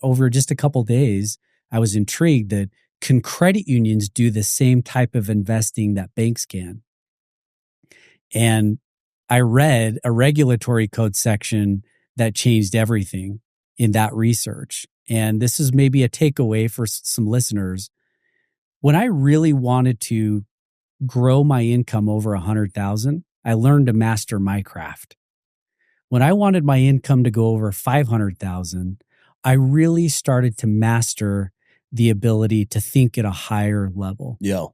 over just a couple days. I was intrigued that can credit unions do the same type of investing that banks can? And I read a regulatory code section that changed everything in that research. And this is maybe a takeaway for some listeners. When I really wanted to grow my income over 100,000, I learned to master my craft. When I wanted my income to go over 500,000, I really started to master the ability to think at a higher level. Yeah.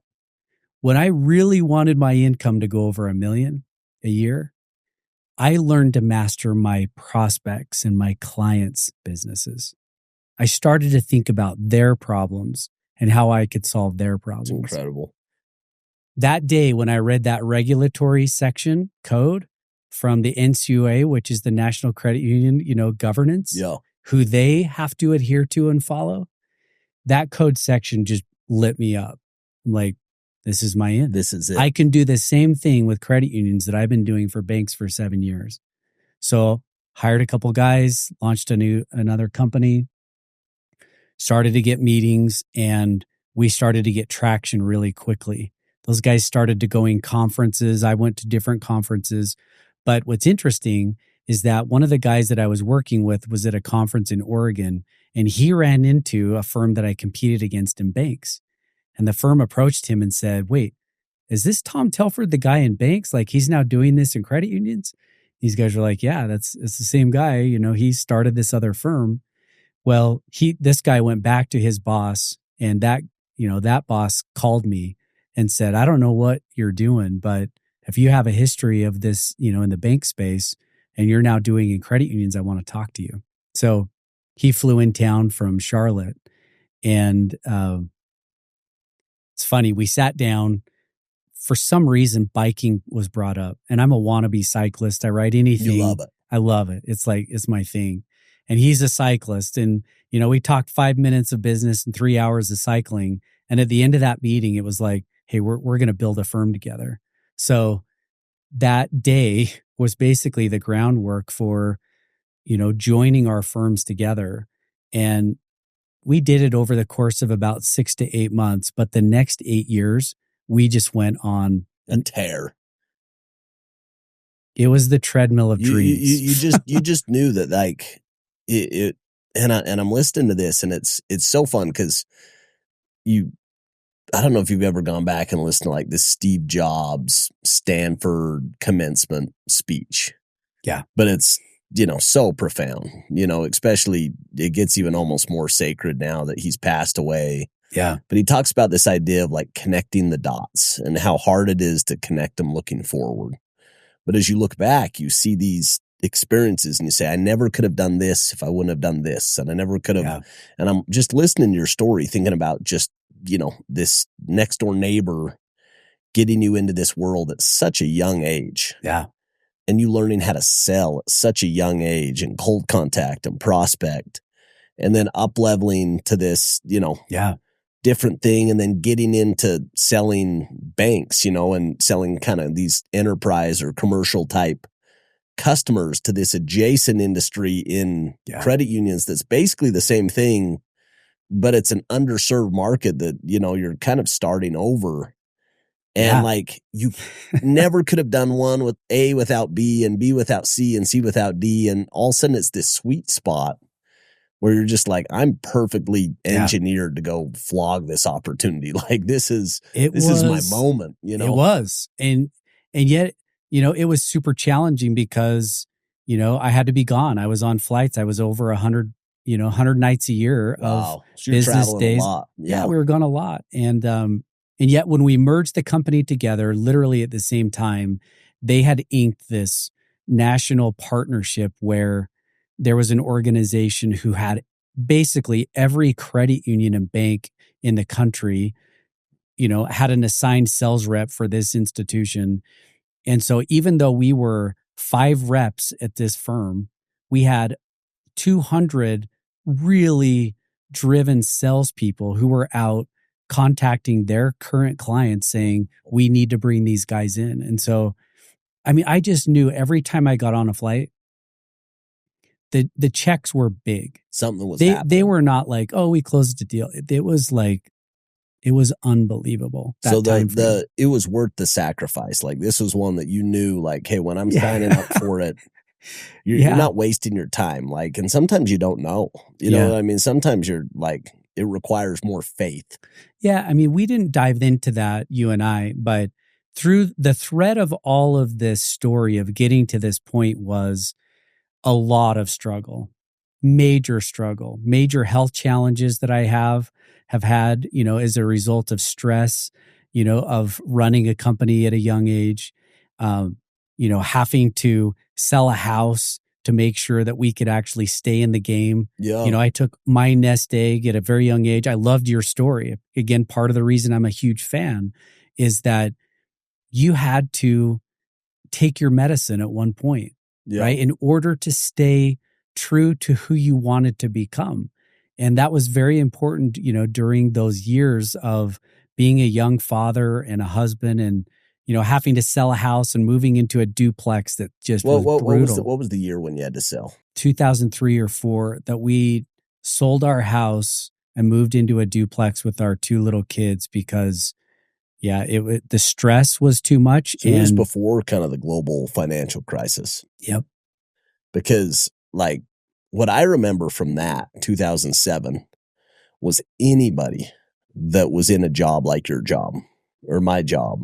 When I really wanted my income to go over $1 million a year, I learned to master my prospects and my clients' businesses. I started to think about their problems and how I could solve their problems. It's incredible. That day when I read that regulatory section code from the NCUA, which is the National Credit Union, governance, who they have to adhere to and follow, that code section just lit me up. I'm like, this is my end. This is it. I can do the same thing with credit unions that I've been doing for banks for 7 years. So hired a couple guys, launched another company, started to get meetings, and we started to get traction really quickly. Those guys started to going conferences. I went to different conferences. But what's interesting is that one of the guys that I was working with was at a conference in Oregon, and he ran into a firm that I competed against in banks. And the firm approached him and said, wait, is this Tom Telford, the guy in banks? Like, he's now doing this in credit unions? These guys were like, yeah, it's the same guy. He started this other firm. Well, this guy went back to his boss, and that boss called me and said, I don't know what you're doing, but if you have a history of this, in the bank space and you're now doing in credit unions, I want to talk to you. So he flew in town from Charlotte, and it's funny. We sat down. For some reason, biking was brought up, and I'm a wannabe cyclist. I ride anything. You love it. I love it. It's my thing. And he's a cyclist. And, we talked 5 minutes of business and 3 hours of cycling. And at the end of that meeting, it was like, hey, we're going to build a firm together. So that day was basically the groundwork for, joining our firms together. And we did it over the course of about 6 to 8 months. But the next 8 years, we just went on a tear. It was the treadmill of dreams. You just knew that, like, it and I'm listening to this, and it's so fun because I don't know if you've ever gone back and listened to like the Steve Jobs Stanford commencement speech. Yeah. But it's, so profound, especially it gets even almost more sacred now that he's passed away. Yeah. But he talks about this idea of like connecting the dots and how hard it is to connect them looking forward. But as you look back, you see these experiences and you say, I never could have done this if I wouldn't have done this. And I never could have. Yeah. And I'm just listening to your story, thinking about just, this next door neighbor getting you into this world at such a young age. Yeah. And you learning how to sell at such a young age and cold contact and prospect, and then up leveling to this, different thing, and then getting into selling banks, and selling kind of these enterprise or commercial type customers to this adjacent industry in credit unions that's basically the same thing, but it's an underserved market that, you're kind of starting over. And like you never could have done one with A without B and B without C and C without D. And all of a sudden it's this sweet spot where you're just like, I'm perfectly engineered to go flog this opportunity. Like this is my moment, you know? It was. And yet, you know, it was super challenging because, you know, I had to be gone. I was on flights. I was over 100 nights a year of So you're business traveling days. a lot. Yeah, we were gone a lot. And yet when we merged the company together, literally at the same time, they had inked this national partnership where there was an organization who had basically every credit union and bank in the country, you know, had an assigned sales rep for this institution. And so even though we were 5 reps at this firm, we had 200 really driven salespeople who were out contacting their current clients saying, we need to bring these guys in. And so, I mean, I just knew every time I got on a flight, the checks were big. Something was happening. They were not like, oh, we closed the deal. It was like, it was unbelievable. So it was worth the sacrifice. Like this was one that you knew, like, hey, when I'm signing up for it, you're not wasting your time. Like, and sometimes you don't know. You know what I mean? Sometimes you're like, it requires more faith. Yeah, I mean, we didn't dive into that, you and I, but through the thread of all of this story of getting to this point was a lot of struggle, major health challenges that I have had, you know, as a result of stress, you know, of running a company at a young age, you know, having to sell a house to make sure that we could actually stay in the game. Yeah. You know, I took my nest egg at a very young age. I loved your story. Again, part of the reason I'm a huge fan is that you had to take your medicine at one point, right? In order to stay true to who you wanted to become. And that was very important, you know, during those years of being a young father and a husband and, you know, having to sell a house and moving into a duplex that just was brutal. What was the year when you had to sell? 2003 or 4 that we sold our house and moved into a duplex with our 2 little kids because the stress was too much. So it was before kind of the global financial crisis. Yep. Because like what I remember from that 2007 was anybody that was in a job like your job or my job,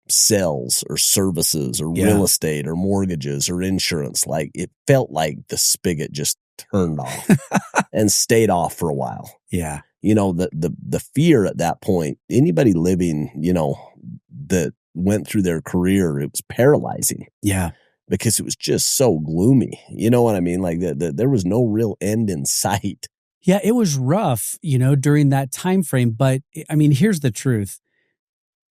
sales or services or real estate or mortgages or insurance, like it felt like the spigot just turned off and stayed off for a while. Yeah. You know, the fear at that point, anybody living, you know, that went through their career, it was paralyzing. Yeah. Because it was just so gloomy. You know what I mean? Like there was no real end in sight. Yeah, it was rough, you know, during that time frame. But I mean, here's the truth.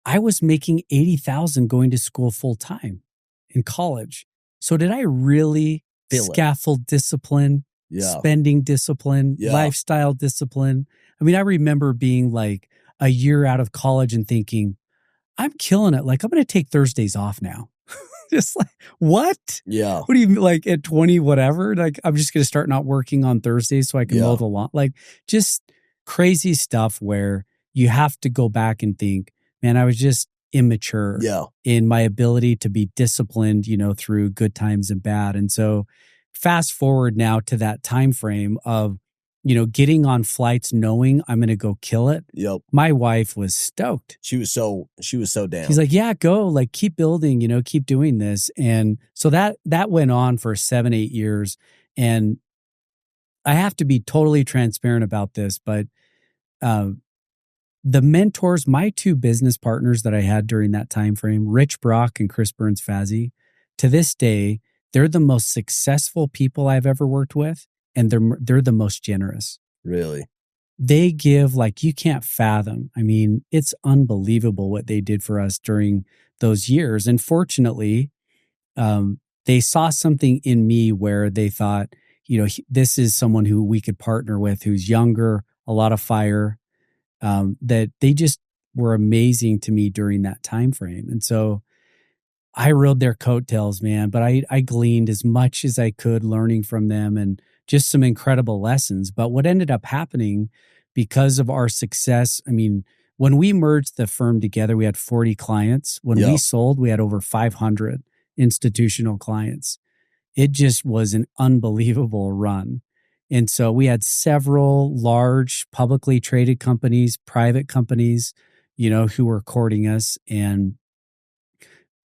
I was making $80,000 going to school full time in college. So did I really scaffold discipline, spending discipline, lifestyle discipline? I mean, I remember being like a year out of college and thinking, I'm killing it. Like, I'm going to take Thursdays off now. Just like, what? Yeah. What do you like at 20, whatever? Like, I'm just going to start not working on Thursdays so I can mow the lawn. Like, just crazy stuff where you have to go back and think, man, I was just immature in my ability to be disciplined, you know, through good times and bad. And so fast forward now to that time frame of, you know, getting on flights knowing I'm going to go kill it. Yep. My wife was stoked. She was so down. She's like, yeah, go, like, keep building, you know, keep doing this. And so that went on for 7-8 years. And I have to be totally transparent about this, but the mentors, my 2 business partners that I had during that time frame, Rich Brock and Chris Burns Fazzi, to this day, they're the most successful people I've ever worked with, and they're the most generous. Really? They give like you can't fathom. I mean, it's unbelievable what they did for us during those years. And fortunately, they saw something in me where they thought, you know, this is someone who we could partner with, who's younger, a lot of fire. That they just were amazing to me during that time frame. And so I rode their coattails, man, but I gleaned as much as I could learning from them and just some incredible lessons. But what ended up happening because of our success, I mean, when we merged the firm together, we had 40 clients. When we sold, we had over 500 institutional clients. It just was an unbelievable run. And so we had several large publicly traded companies, private companies, who were courting us. And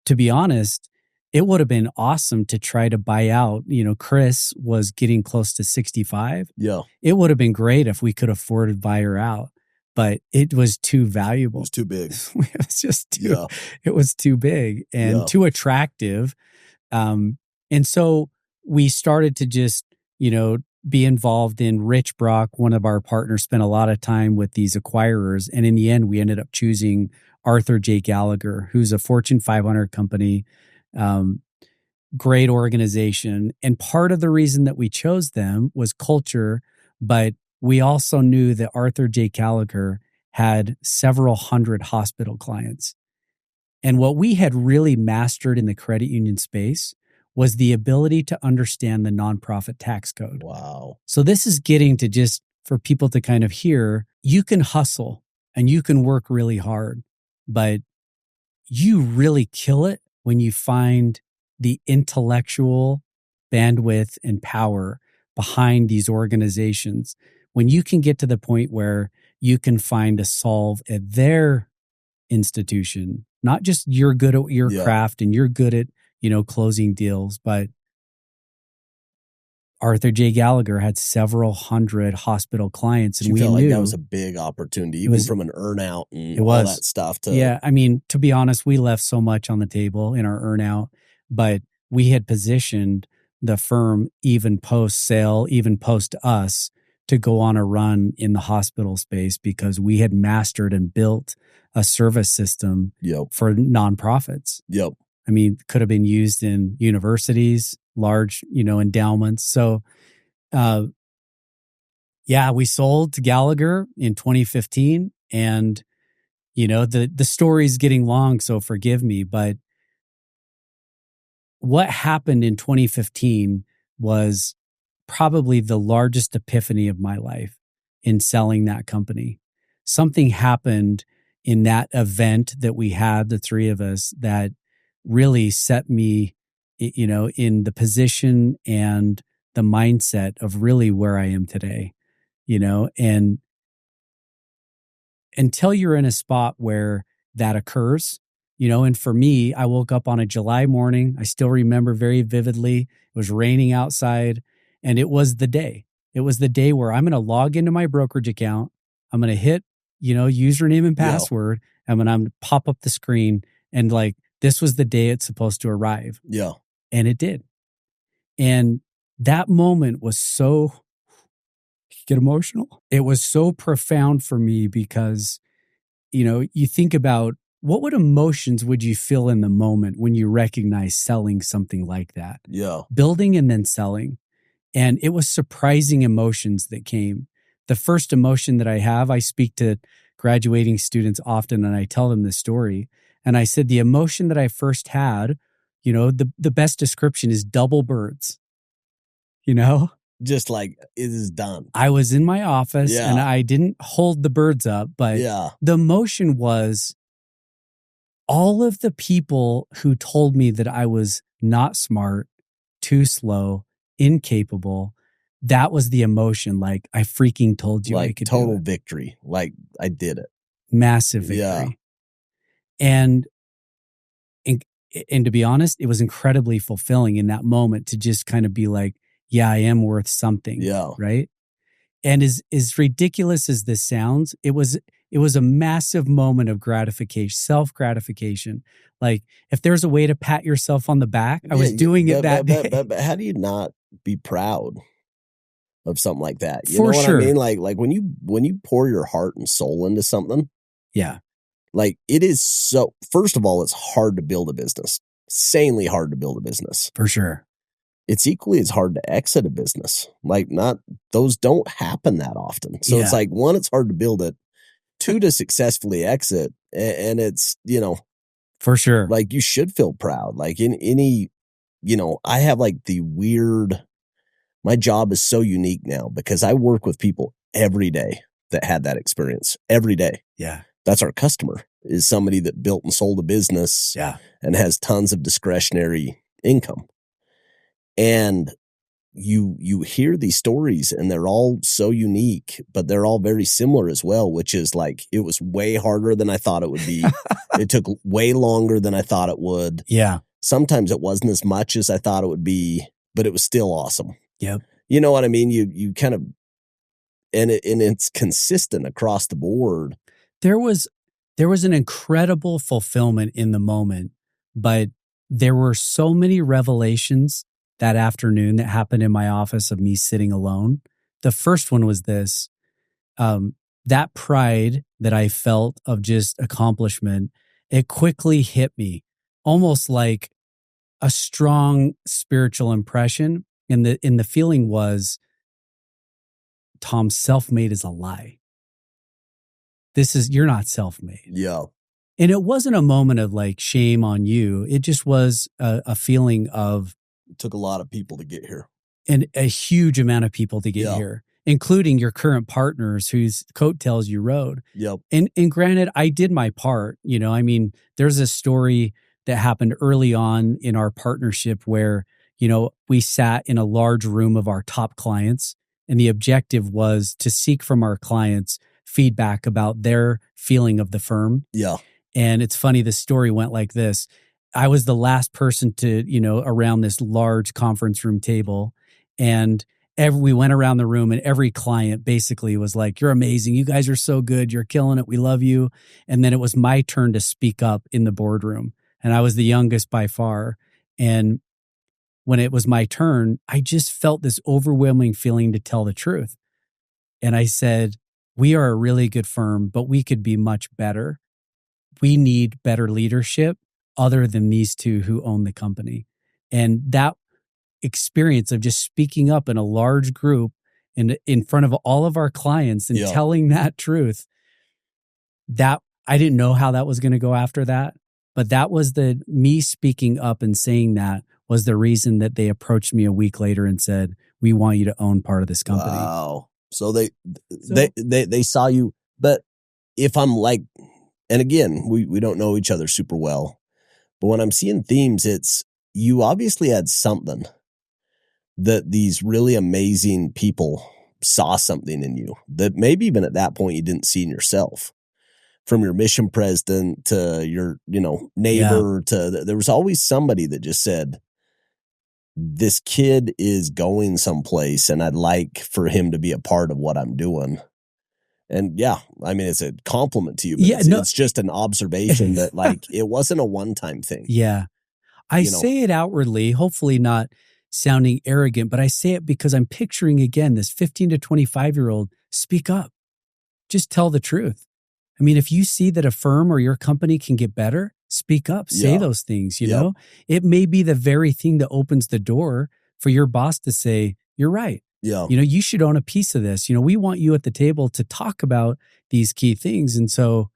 to be honest, it would have been awesome to try to buy out. Chris was getting close to 65. Yeah. It would have been great if we could afford to buy her out, but it was too valuable. It was too big. It was just it was too big and too attractive. And so we started to just, be involved in Rich Brock. One of our partners spent a lot of time with these acquirers. And in the end, we ended up choosing Arthur J. Gallagher, who's a Fortune 500 company, great organization. And part of the reason that we chose them was culture, but we also knew that Arthur J. Gallagher had several hundred hospital clients. And what we had really mastered in the credit union space was the ability to understand the nonprofit tax code. Wow. So this is getting to just for people to kind of hear, you can hustle and you can work really hard, but you really kill it when you find the intellectual bandwidth and power behind these organizations. When you can get to the point where you can find a solve at their institution, not just you're good at your craft and you're good at, closing deals, but Arthur J. Gallagher had several hundred hospital clients, and we felt knew like that was a big opportunity, even from an earnout and all that stuff. To be honest, we left so much on the table in our earnout, but we had positioned the firm even post-sale, even post us, to go on a run in the hospital space because we had mastered and built a service system for nonprofits. I mean, could have been used in universities, large, endowments. So, we sold to Gallagher in 2015, and the story's getting long, so forgive me, but what happened in 2015 was probably the largest epiphany of my life in selling that company. Something happened in that event that we had, the three of us, that really set me, in the position and the mindset of really where I am today, and until you're in a spot where that occurs, and for me, I woke up on a July morning. I still remember very vividly. It was raining outside, and it was the day. It was the day where I'm going to log into my brokerage account. I'm going to hit, username and password. And I'm going to pop up the screen, and this was the day it's supposed to arrive. And it did. And that moment was so, get emotional. It was so profound for me because, you think about what emotions would you feel in the moment when you recognize selling something like that? Building and then selling. And it was surprising emotions that came. The first emotion that I have, I speak to graduating students often and I tell them this story. And I said, the emotion that I first had, the best description is double birds, Just like it is done. I was in my office and I didn't hold the birds up, but the emotion was all of the people who told me that I was not smart, too slow, incapable. That was the emotion. Like, I freaking told you I could do it. Total victory. Like, I did it. Massive victory. And to be honest, it was incredibly fulfilling in that moment to just kind of be like, yeah, I am worth something. Right. And as ridiculous as this sounds, it was a massive moment of gratification, self-gratification. Like, if there's a way to pat yourself on the back, I was doing it that day. But how do you not be proud of something like that? You know what sure. I mean? Like when you pour your heart and soul into something. Like, it is so, first of all, it's hard to build a business. Insanely hard to build a business. For sure. It's equally as hard to exit a business. Like, those don't happen that often. So it's like, one, it's hard to build it. Two, to successfully exit. And it's, for sure. Like, you should feel proud. Like, in any, I have like my job is so unique now because I work with people every day that had that experience every day. That's our customer, is somebody that built and sold a business and has tons of discretionary income. And you hear these stories and they're all so unique, but they're all very similar as well, which is like, it was way harder than I thought it would be. It took way longer than I thought it would. Yeah. Sometimes it wasn't as much as I thought it would be, but it was still awesome. Yep. You know what I mean? You kind of, and it's consistent across the board. There was an incredible fulfillment in the moment, but there were so many revelations that afternoon that happened in my office of me sitting alone. The first one was this, that pride that I felt of just accomplishment, it quickly hit me almost like a strong spiritual impression. And the feeling was, Tom, self-made is a lie. You're not self-made. Yeah. And it wasn't a moment of like shame on you. It just was a feeling of, it took a lot of people to get here. And a huge amount of people to get here, including your current partners whose coattails you rode. Yep. And granted, I did my part. You know, I mean, there's a story that happened early on in our partnership where, you know, we sat in a large room of our top clients, and the objective was to seek from our clients feedback about their feeling of the firm. Yeah. And it's funny, the story went like this. I was the last person to, you know, around this large conference room table. And we went around the room and every client basically was like, you're amazing. You guys are so good. You're killing it. We love you. And then it was my turn to speak up in the boardroom. And I was the youngest by far. And when it was my turn, I just felt this overwhelming feeling to tell the truth. And I said, we are a really good firm, but we could be much better. We need better leadership other than these two who own the company. And that experience of just speaking up in a large group in front of all of our clients and telling that truth, that I didn't know how that was going to go after that. But that was me speaking up and saying that was the reason that they approached me a week later and said, we want you to own part of this company. Wow. So they saw you. But if I'm like, and again, we don't know each other super well, but when I'm seeing themes, it's you obviously had something that these really amazing people saw something in you that maybe even at that point you didn't see in yourself. From your mission president to your, you know, neighbor there was always somebody that just said, this kid is going someplace and I'd like for him to be a part of what I'm doing. And yeah, I mean, it's a compliment to you, but it's just an observation that like, it wasn't a one-time thing. Yeah. I say it outwardly, hopefully not sounding arrogant, but I say it because I'm picturing again, this 15 to 25-year-old, speak up, just tell the truth. I mean, if you see that a firm or your company can get better, speak up, say those things, you know, it may be the very thing that opens the door for your boss to say, you're right. Yeah. You know, you should own a piece of this. You know, we want you at the table to talk about these key things. And so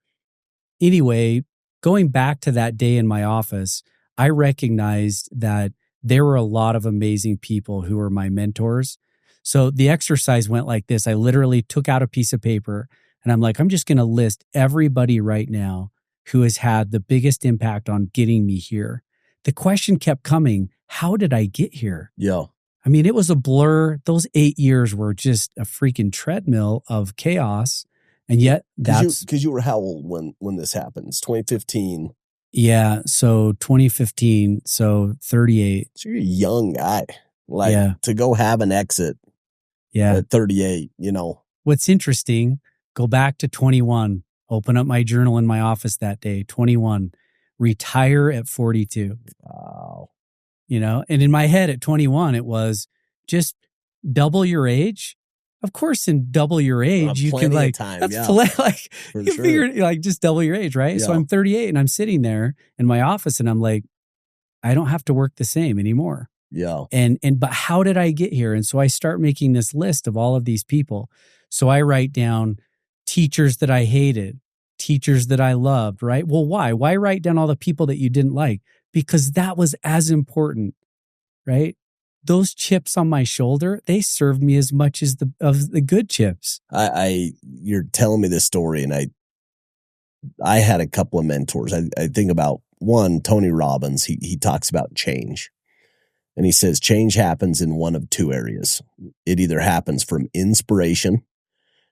anyway, going back to that day in my office, I recognized that there were a lot of amazing people who were my mentors. So the exercise went like this. I literally took out a piece of paper and I'm like, I'm just going to list everybody right now who has had the biggest impact on getting me here. The question kept coming, how did I get here? Yeah. I mean, it was a blur. Those 8 years were just a freaking treadmill of chaos. And yet that's... Because you were how old when this happens? 2015. Yeah. So 2015. So 38. So you're a young guy. Like to go have an exit at 38, you know. What's interesting, go back to 21, open up my journal in my office that day, 21, retire at 42. Wow. You know, and in my head at 21, it was just double your age. Of course, in double your age, you can like, time, like you figure like just double your age, right? Yeah. So I'm 38 and I'm sitting there in my office and I'm like, I don't have to work the same anymore. Yeah. But how did I get here? And so I start making this list of all of these people. So I write down teachers that I hated, teachers that I loved, right? Well, why? Why write down all the people that you didn't like? Because that was as important, right? Those chips on my shoulder, they served me as much as the good chips. You're telling me this story, and I had a couple of mentors. I think about one, Tony Robbins. He talks about change, And he says change happens in one of two areas. It either happens from inspiration.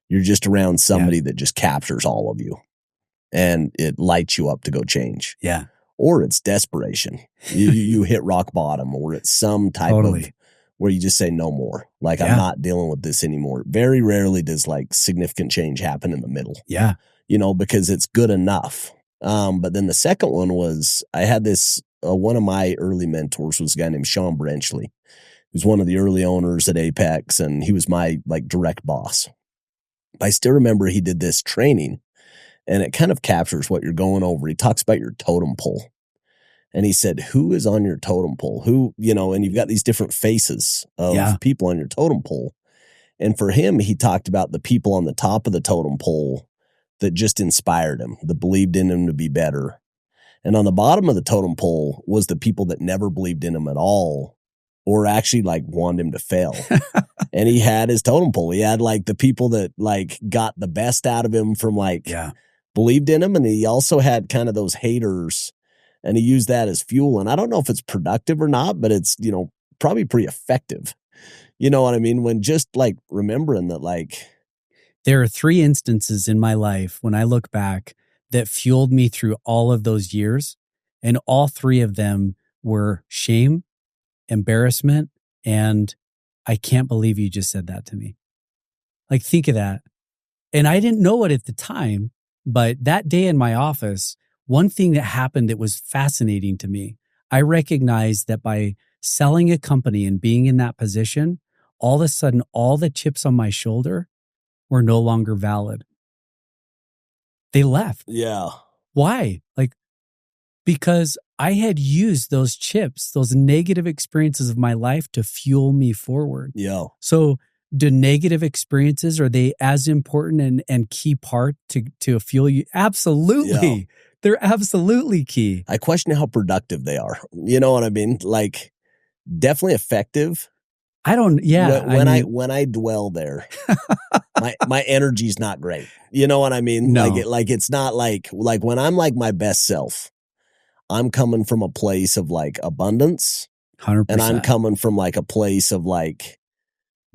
You're just around somebody that just captures all of you and it lights you up to go change. Yeah. Or it's desperation. You hit rock bottom, or it's some type of where you just say no more. Like, I'm not dealing with this anymore. Very rarely does like significant change happen in the middle. Yeah. You know, because it's good enough. But then the second one was, I had this, one of my early mentors was a guy named Sean Branchley. He was one of the early owners at Apex, and he was my like direct boss. I still remember he did this training, and it kind of captures what you're going over. He talks about your totem pole. And he said, who is on your totem pole? Who, you know, and you've got these different faces of people on your totem pole. And for him, he talked about the people on the top of the totem pole that just inspired him, that believed in him to be better. And on the bottom of the totem pole was the people that never believed in him at all, or actually like wanted him to fail. And he had his totem pole. He had like the people that like got the best out of him from like believed in him. And he also had kind of those haters, and he used that as fuel. And I don't know if it's productive or not, but it's, you know, probably pretty effective. You know what I mean? When just like remembering that, like, there are 3 instances in my life when I look back that fueled me through all of those years. And all 3 of them were shame, embarrassment, and I can't believe you just said that to me. Like, think of that. And I didn't know it at the time, but that day in my office, one thing that happened that was fascinating to me, I recognized that by selling a company and being in that position, all of a sudden, all the chips on my shoulder were no longer valid. They left. Yeah. Why? Like, because I had used those chips, those negative experiences of my life to fuel me forward. Yeah. So do negative experiences, are they as important and key part to fuel you? Absolutely. Yeah. They're absolutely key. I question how productive they are. You know what I mean? Like, definitely effective. I don't, when I dwell there, my energy's not great. You know what I mean? No. It's not like when I'm like my best self, I'm coming from a place of like abundance. 100%. And I'm coming from like a place of like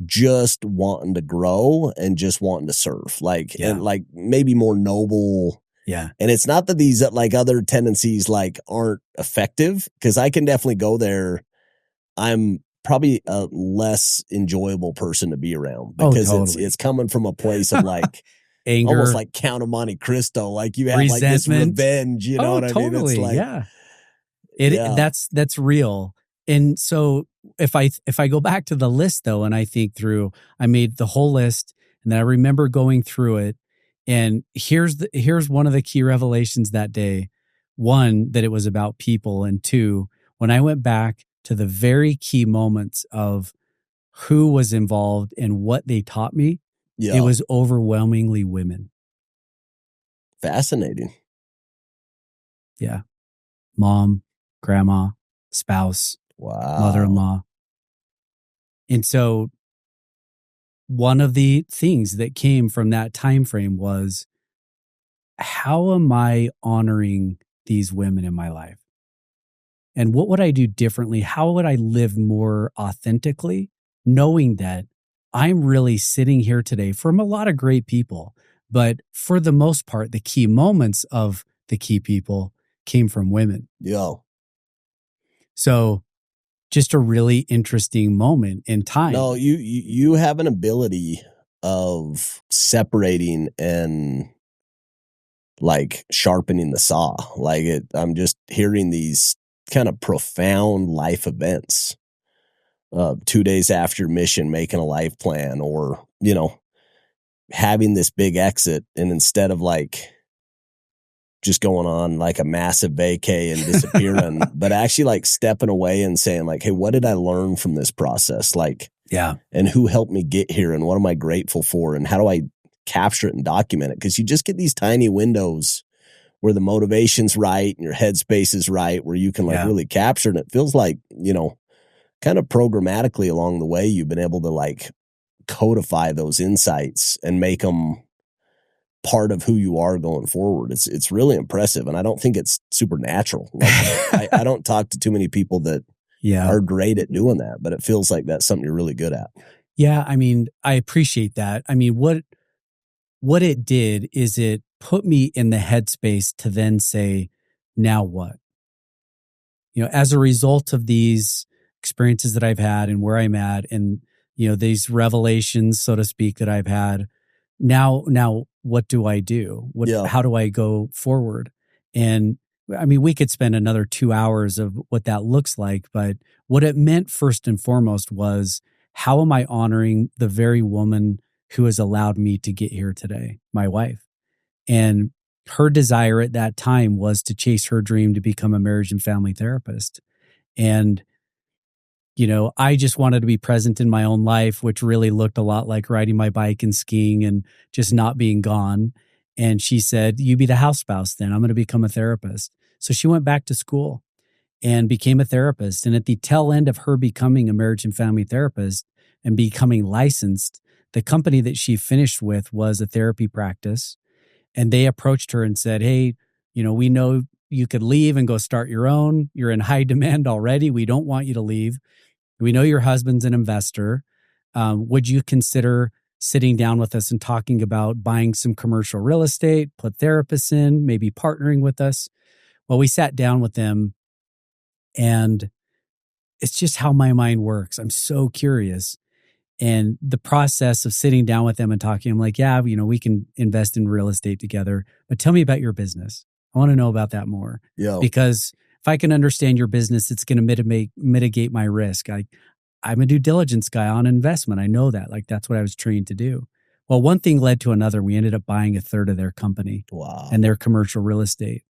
just wanting to grow and just wanting to serve. Like, and like maybe more noble. Yeah. And it's not that these like other tendencies like aren't effective, because I can definitely go there. I'm probably a less enjoyable person to be around, because it's coming from a place of like anger, almost like Count of Monte Cristo. Like you have resentment, like this revenge, you know what I mean? It's like, that's real. And so if I go back to the list though, and I think through, I made the whole list, and then I remember going through it, and here's one of the key revelations that day. 1, that it was about people, and 2, when I went back to the very key moments of who was involved and what they taught me, it was overwhelmingly women. Fascinating. Yeah. Mom, grandma, spouse, mother-in-law. And so one of the things that came from that time frame was, how am I honoring these women in my life? And what would I do differently? How would I live more authentically, knowing that I'm really sitting here today from a lot of great people, but for the most part, the key moments of the key people came from women. Yeah. So just a really interesting moment in time. No, you have an ability of separating and like sharpening the saw. Like I'm just hearing these kind of profound life events. 2 days after mission, making a life plan, or, you know, having this big exit, and instead of like just going on like a massive vacay and disappearing, but actually like stepping away and saying like, hey, what did I learn from this process? Like, and who helped me get here, and what am I grateful for, and how do I capture it and document it? Because you just get these tiny windows where the motivation's right and your headspace is right, where you can like really capture it. And it feels like, you know, kind of programmatically along the way, you've been able to like codify those insights and make them part of who you are going forward. It's really impressive. And I don't think it's supernatural. Like, I don't talk to too many people that are great at doing that, but it feels like that's something you're really good at. Yeah, I mean, I appreciate that. I mean, what it did is it put me in the headspace to then say, now what? You know, as a result of these experiences that I've had and where I'm at, and, you know, these revelations, so to speak, that I've had, now what do I do? How do I go forward? And I mean, we could spend another 2 hours of what that looks like, but what it meant first and foremost was, how am I honoring the very woman who has allowed me to get here today, my wife? And her desire at that time was to chase her dream to become a marriage and family therapist. And, you know, I just wanted to be present in my own life, which really looked a lot like riding my bike and skiing and just not being gone. And she said, "You be the house spouse then. I'm going to become a therapist." So she went back to school and became a therapist. And at the tail end of her becoming a marriage and family therapist and becoming licensed, the company that she finished with was a therapy practice. And they approached her and said, "Hey, you know, we know you could leave and go start your own. You're in high demand already. We don't want you to leave. We know your husband's an investor. Would you consider sitting down with us and talking about buying some commercial real estate, put therapists in, maybe partnering with us?" Well, we sat down with them, and it's just how my mind works. I'm so curious. And the process of sitting down with them and talking, I'm like, "Yeah, you know, we can invest in real estate together, but tell me about your business. I want to know about that more." Yeah. Because if I can understand your business, it's going to mitigate my risk. I'm a due diligence guy on investment. I know that. Like, that's what I was trained to do. Well, one thing led to another. We ended up buying a third of their company. Wow. And their commercial real estate.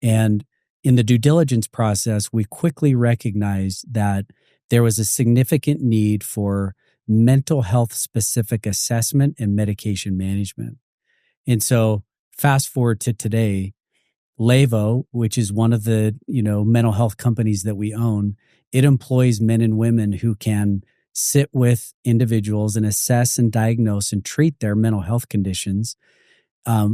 And in the due diligence process, we quickly recognized that there was a significant need for mental health specific assessment and medication management. And so fast forward to today, Levo, which is one of the, you know, mental health companies that we own, it employs men and women who can sit with individuals and assess and diagnose and treat their mental health conditions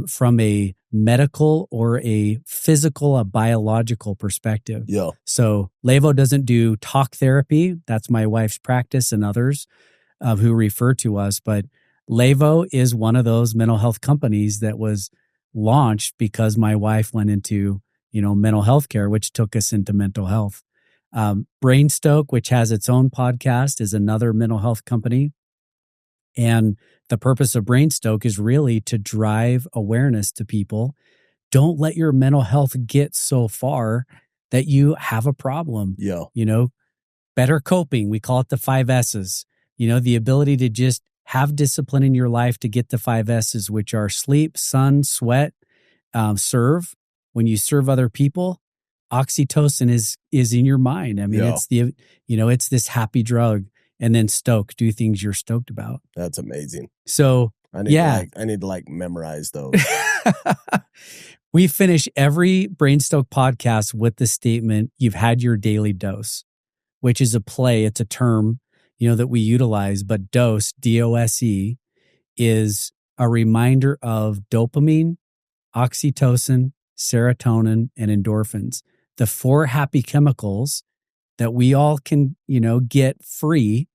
from a medical or a physical, a biological perspective. Yeah. So Levo doesn't do talk therapy. That's my wife's practice and others who refer to us. But Levo is one of those mental health companies that was launched because my wife went into, you know, mental health care, which took us into mental health. Brainstoke, which has its own podcast, is another mental health company. And the purpose of Brainstoke is really to drive awareness to people. Don't let your mental health get so far that you have a problem. Yeah. You know, better coping. We call it the 5 S's. You know, the ability to just have discipline in your life to get the 5 S's, which are sleep, sun, sweat, serve. When you serve other people, oxytocin is in your mind. I mean, it's it's this happy drug. And then stoke, do things you're stoked about. That's amazing. So I need to memorize those. We finish every Brainstoke podcast with the statement, "You've had your daily dose," which is a play. It's a term, you know, that we utilize, but dose, DOSE, is a reminder of dopamine, oxytocin, serotonin, and endorphins, the 4 happy chemicals that we all can, you know, get free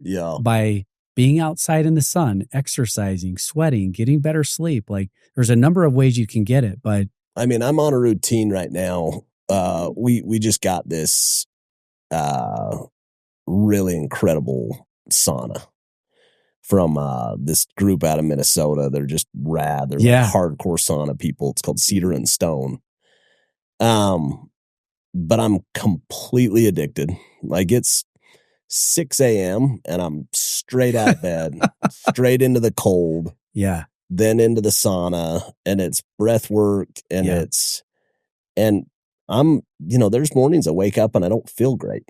by being outside in the sun, exercising, sweating, getting better sleep. Like, there's a number of ways you can get it, but I mean, I'm on a routine right now. We just got this really incredible sauna from this group out of Minnesota. They're just rad. They're like hardcore sauna people. It's called Cedar and Stone. But I'm completely addicted. Like, it's 6 a.m. and I'm straight out of bed, straight into the cold. Yeah. Then into the sauna, and it's breath work, and and I'm, you know, there's mornings I wake up and I don't feel great,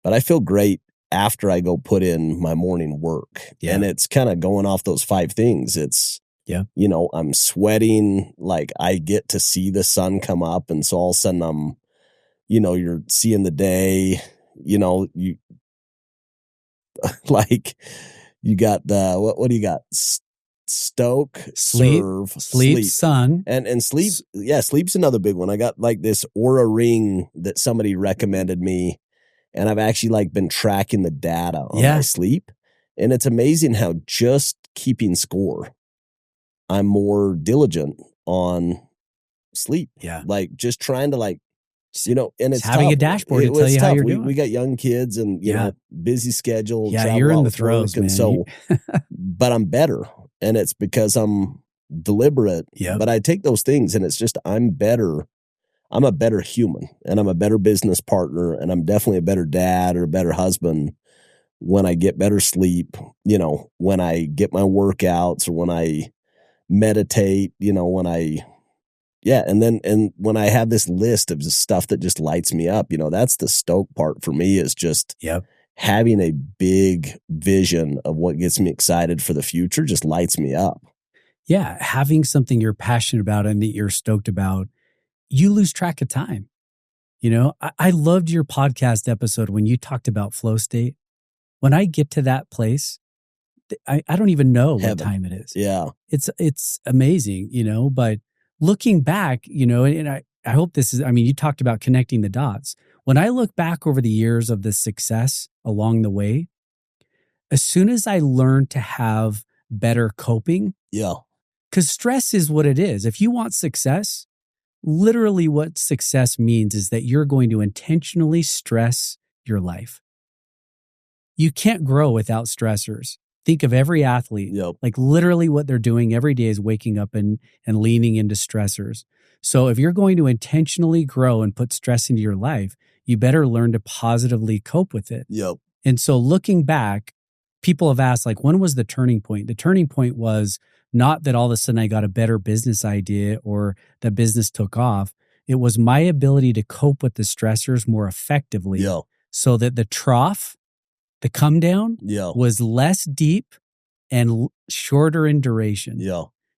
but I feel great after I go put in my morning work. Yeah. And it's kind of going off those 5 things. It's, you know, I'm sweating, like I get to see the sun come up. And so all of a sudden I'm, you know, you're seeing the day, you know, you like, you got the, what do you got? Stoke, sleep, sun. And sleep. Yeah, sleep's another big one. I got like this Aura ring that somebody recommended me. And I've actually like been tracking the data on my sleep. And it's amazing how just keeping score, I'm more diligent on sleep. Yeah. Like just trying to like, you know, and it's having tough. a dashboard to tell you tough. how you're doing. We got young kids and, you know, busy schedule. Yeah, travel you're in out the with throes, work, and man. so, but I'm better. And it's because I'm deliberate. But I take those things and it's just, I'm better. I'm a better human and I'm a better business partner. And I'm definitely a better dad or a better husband when I get better sleep, you know, when I get my workouts or when I meditate, you know, when I, and when I have this list of just stuff that just lights me up, you know, that's the stoke part for me, is just having a big vision of what gets me excited for the future just lights me up. Yeah. Having something you're passionate about and that you're stoked about, you lose track of time. You know, I loved your podcast episode when you talked about flow state. When I get to that place, I don't even know what time it is. Yeah. It's amazing, you know, but looking back, you know, and I hope this is, I mean, you talked about connecting the dots. When I look back over the years of the success along the way, as soon as I learned to have better coping, because stress is what it is. If you want success, literally what success means is that you're going to intentionally stress your life. You can't grow without stressors. Think of every athlete, like literally what they're doing every day is waking up and leaning into stressors. So if you're going to intentionally grow and put stress into your life, you better learn to positively cope with it. And so looking back, people have asked, like, when was the turning point? The turning point was not that all of a sudden I got a better business idea or the business took off. It was my ability to cope with the stressors more effectively so that the trough, the come down was less deep and shorter in duration.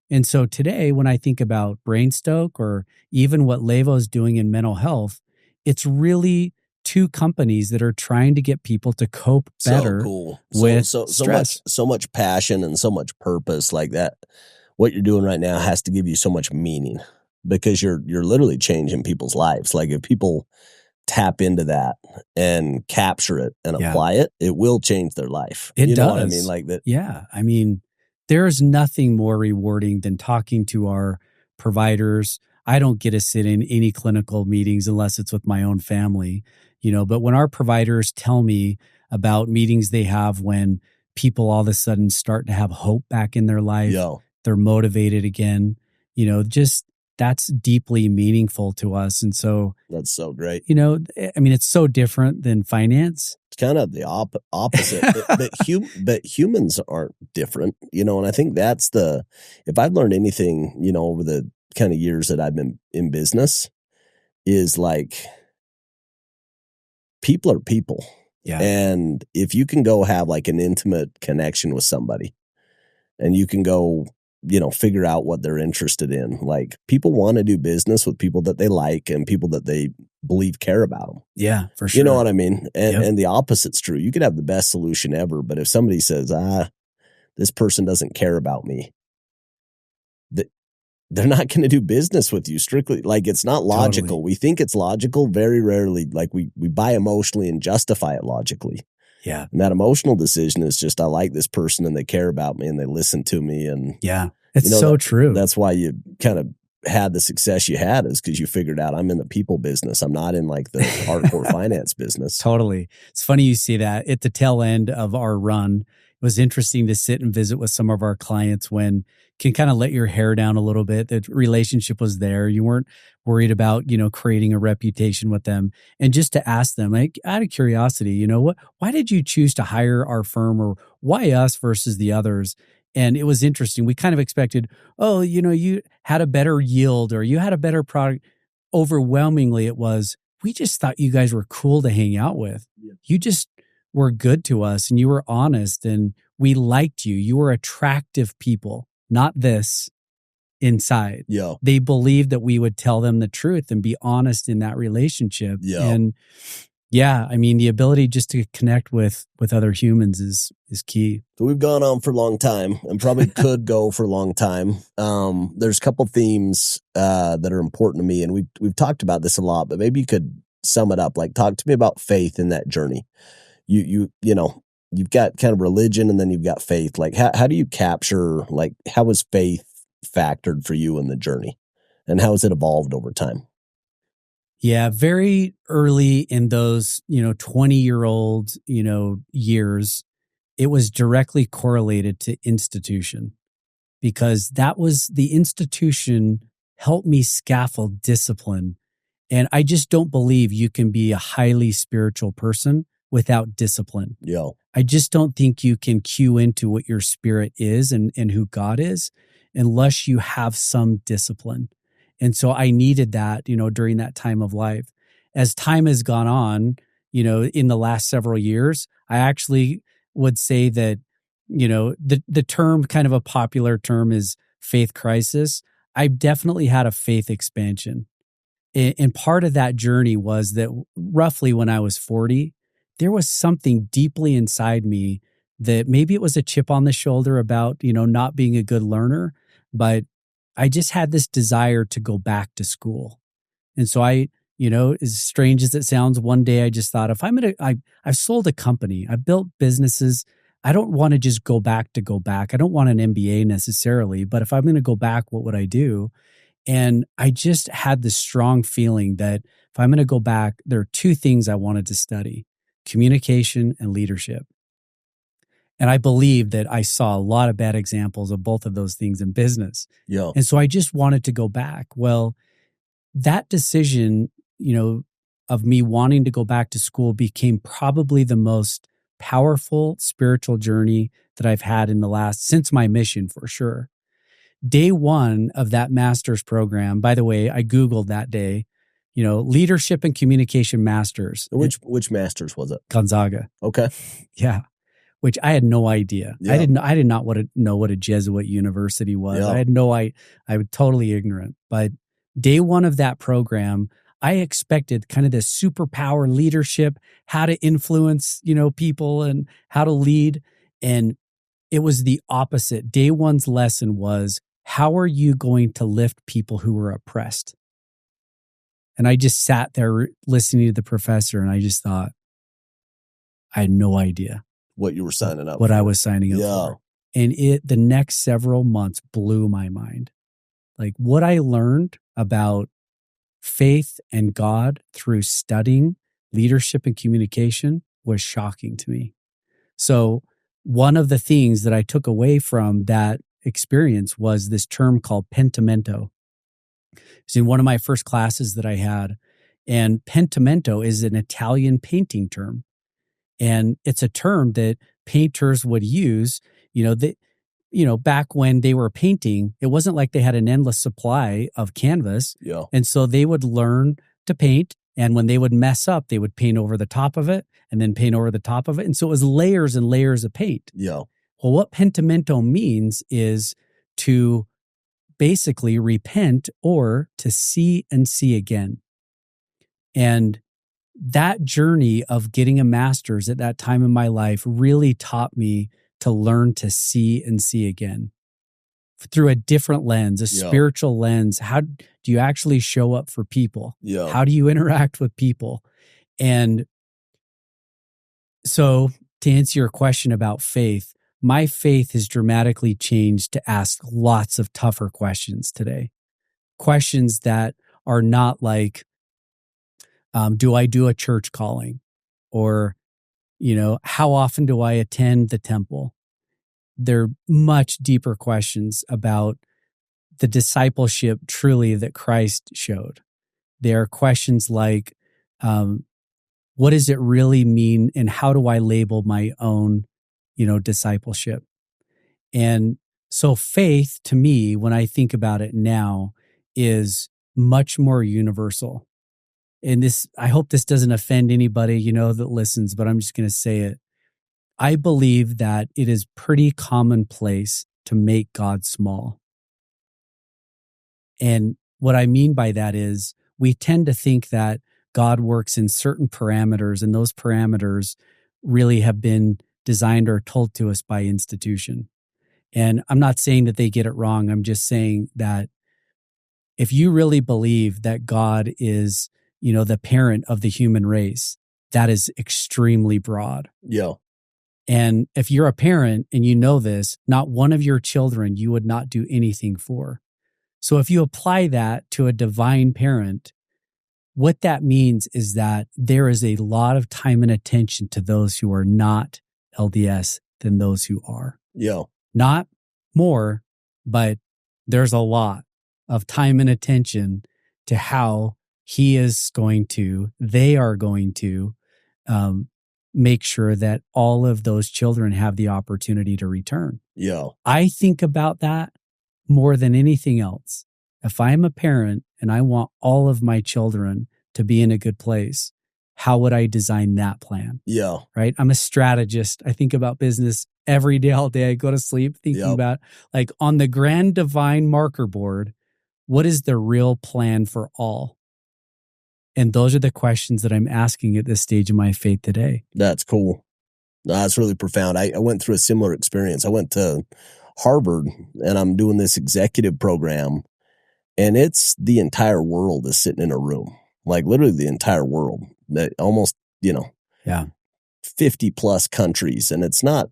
And so today, when I think about BrainStoke or even what Levo is doing in mental health, it's really two companies that are trying to get people to cope better with stress. So much passion and so much purpose like that. What you're doing right now has to give you so much meaning, because you're literally changing people's lives. Like if people tap into that and capture it and apply it, it will change their life. It you does. know what I mean? Like that. Yeah. I mean, there's nothing more rewarding than talking to our providers. I don't get to sit in any clinical meetings unless it's with my own family, you know, but when our providers tell me about meetings they have when people all of a sudden start to have hope back in their life, they're motivated again, you know, just that's deeply meaningful to us. And so that's so great. You know, I mean, it's so different than finance. It's kind of the opposite, but humans aren't different, you know, and I think that's if I've learned anything, you know, over the kind of years that I've been in business, is like people are people. And if you can go have like an intimate connection with somebody and you can go, you know, figure out what they're interested in. Like people want to do business with people that they like and people that they believe care about them. Yeah, for sure. You know what I mean? And the opposite's true. You could have the best solution ever, but if somebody says, this person doesn't care about me, they're not going to do business with you strictly. Like it's not logical. Totally. We think it's logical very rarely. Like we buy emotionally and justify it logically. Yeah. And that emotional decision is just, I like this person and they care about me and they listen to me. And it's so true. That's why you kind of had the success you had, is because you figured out I'm in the people business. I'm not in like the hardcore finance business. Totally. It's funny you see that at the tail end of our run. It was interesting to sit and visit with some of our clients when can kind of let your hair down a little bit. The relationship was there. You weren't worried about, you know, creating a reputation with them. And just to ask them, like, out of curiosity, you know, why did you choose to hire our firm, or why us versus the others? And it was interesting. We kind of expected, oh, you know, you had a better yield or you had a better product. Overwhelmingly, it was, we just thought you guys were cool to hang out with. You just were good to us and you were honest and we liked you. You were attractive people, not this inside. They believed that we would tell them the truth and be honest in that relationship. And I mean, the ability just to connect with other humans is key. So we've gone on for a long time and probably could go for a long time. There's a couple themes that are important to me, and we've talked about this a lot, but maybe you could sum it up. Like, talk to me about faith in that journey. You know, you've got kind of religion and then you've got faith. Like, how do you capture, like, how was faith factored for you in the journey? And how has it evolved over time? Yeah, very early in those, 20-year-old, years, it was directly correlated to institution, because that was the institution helped me scaffold discipline. And I just don't believe you can be a highly spiritual person without discipline. Yeah. I just don't think you can cue into what your spirit is and who God is unless you have some discipline. And so I needed that, during that time of life. As time has gone on, in the last several years, I actually would say that, the term, kind of a popular term, is faith crisis. I've definitely had a faith expansion. And part of that journey was that roughly when I was 40, there was something deeply inside me that maybe it was a chip on the shoulder about, not being a good learner, but I just had this desire to go back to school. And so as strange as it sounds, one day I just thought, if I've sold a company, I've built businesses. I don't want to just go back. I don't want an MBA necessarily, but if I'm going to go back, what would I do? And I just had this strong feeling that if I'm going to go back, there are two things I wanted to study: communication and leadership. And I believe that I saw a lot of bad examples of both of those things in business. Yeah. And so I just wanted to go back. Well, that decision, of me wanting to go back to school became probably the most powerful spiritual journey that I've had since my mission, for sure. Day one of that master's program, by the way, I Googled that day, leadership and communication masters. Which masters was it? Gonzaga. Okay. Yeah. Which I had no idea. Yeah. I did not know what a Jesuit university was. Yeah. I was totally ignorant. But day one of that program, I expected kind of this superpower leadership, how to influence, people and how to lead. And it was the opposite. Day one's lesson was, how are you going to lift people who were oppressed? And I just sat there listening to the professor, and I just thought, I had no idea what you were signing up what for. I was signing up for. And the next several months blew my mind. Like, what I learned about faith and God through studying leadership and communication was shocking to me. So one of the things that I took away from that experience was this term called pentimento. It's in one of my first classes that I had. And pentimento is an Italian painting term. And it's a term that painters would use, back when they were painting. It wasn't like they had an endless supply of canvas. Yeah. And so they would learn to paint. And when they would mess up, they would paint over the top of it and then paint over the top of it. And so it was layers and layers of paint. Yeah. Well, what pentimento means is to basically repent or to see and see again. And that journey of getting a master's at that time in my life really taught me to learn to see and see again through a different lens, a spiritual lens. How do you actually show up for people? Yeah. How do you interact with people? And so, to answer your question about faith, my faith has dramatically changed to ask lots of tougher questions today. Questions that are not like, do I do a church calling? Or, how often do I attend the temple? They're much deeper questions about the discipleship truly that Christ showed. They are questions like, what does it really mean, and how do I label my own, discipleship? And so faith, to me, when I think about it now, is much more universal. And I hope this doesn't offend anybody, that listens, but I'm just going to say it. I believe that it is pretty commonplace to make God small. And what I mean by that is we tend to think that God works in certain parameters, and those parameters really have been designed or told to us by institution. And I'm not saying that they get it wrong. I'm just saying that if you really believe that God is, the parent of the human race. That is extremely broad. Yeah. And if you're a parent and you know this, not one of your children you would not do anything for. So if you apply that to a divine parent, what that means is that there is a lot of time and attention to those who are not LDS than those who are. Yeah. Not more, but there's a lot of time and attention to how they are going to make sure that all of those children have the opportunity to return. Yeah. I think about that more than anything else. If I'm a parent and I want all of my children to be in a good place, how would I design that plan? Yeah. Right? I'm a strategist. I think about business every day, all day. I go to sleep thinking about, like, on the grand divine marker board, what is the real plan for all? And those are the questions that I'm asking at this stage of my faith today. That's cool. That's really profound. I went through a similar experience. I went to Harvard and I'm doing this executive program, and it's the entire world is sitting in a room, like literally the entire world, almost, 50 plus countries. And it's not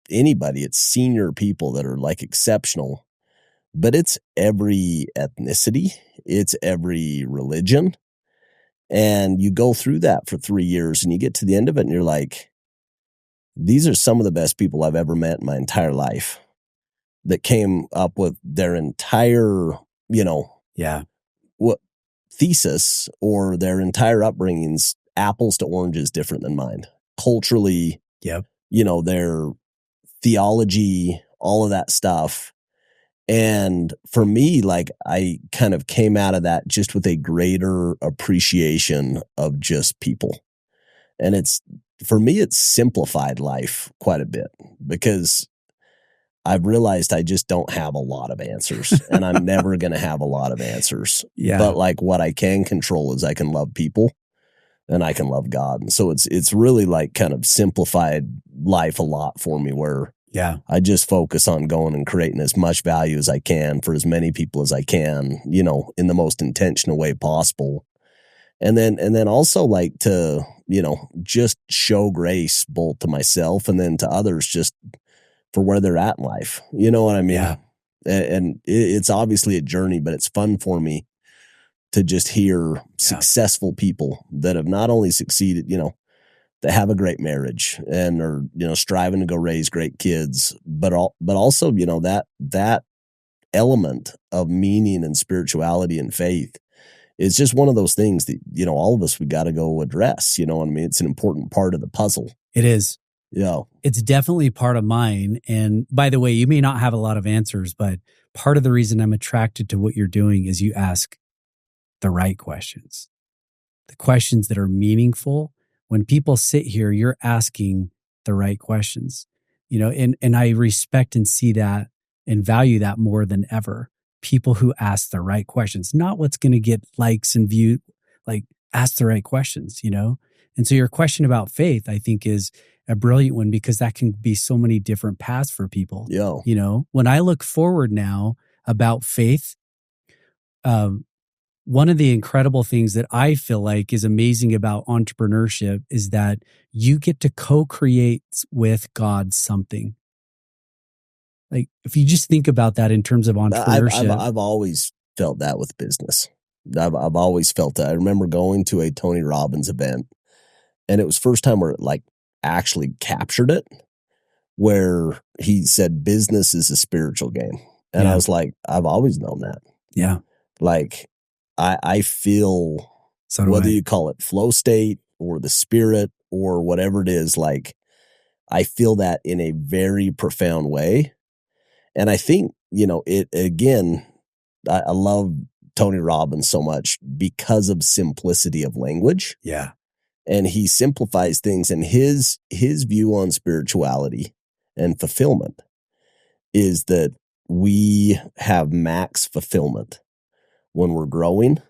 anybody, it's senior people that are like exceptional, but it's every ethnicity, it's every religion. And you go through that for 3 years and you get to the end of it and you're like, these are some of the best people I've ever met in my entire life that came up with their entire, what thesis or their entire upbringings, apples to oranges, different than mine. Culturally, their theology, all of that stuff. And for me, like, I kind of came out of that just with a greater appreciation of just people. And for me, it's simplified life quite a bit because I've realized I just don't have a lot of answers and I'm never going to have a lot of answers. Yeah. But like what I can control is I can love people and I can love God. And so it's really like kind of simplified life a lot for me where I just focus on going and creating as much value as I can for as many people as I can, in the most intentional way possible. And then also like to, just show grace both to myself and then to others just for where they're at in life. You know what I mean? Yeah. And it's obviously a journey, but it's fun for me to just hear successful people that have not only succeeded, that have a great marriage and are, striving to go raise great kids, but also, that element of meaning and spirituality and faith is just one of those things that, all of us, we got to go address, you know what I mean? It's an important part of the puzzle. It is. Yeah. It's definitely part of mine. And by the way, you may not have a lot of answers, but part of the reason I'm attracted to what you're doing is you ask the right questions, the questions that are meaningful. When people sit here, you're asking the right questions, and I respect and see that and value that more than ever. People who ask the right questions, not what's going to get likes and views, like ask the right questions, And so your question about faith, I think, is a brilliant one because that can be so many different paths for people. Yeah. When I look forward now about faith, one of the incredible things that I feel like is amazing about entrepreneurship is that you get to co-create with God something. Like, if you just think about that in terms of entrepreneurship. I've always felt that with business. I've always felt that. I remember going to a Tony Robbins event, and it was first time where it like actually captured it, where he said business is a spiritual game. And I was like, I've always known that. Yeah. Like, I feel, whether you call it flow state or the spirit or whatever it is, like, I feel that in a very profound way. And I think, it again, I love Tony Robbins so much because of simplicity of language. Yeah. And he simplifies things, and his view on spirituality and fulfillment is that we have max fulfillment when we're growing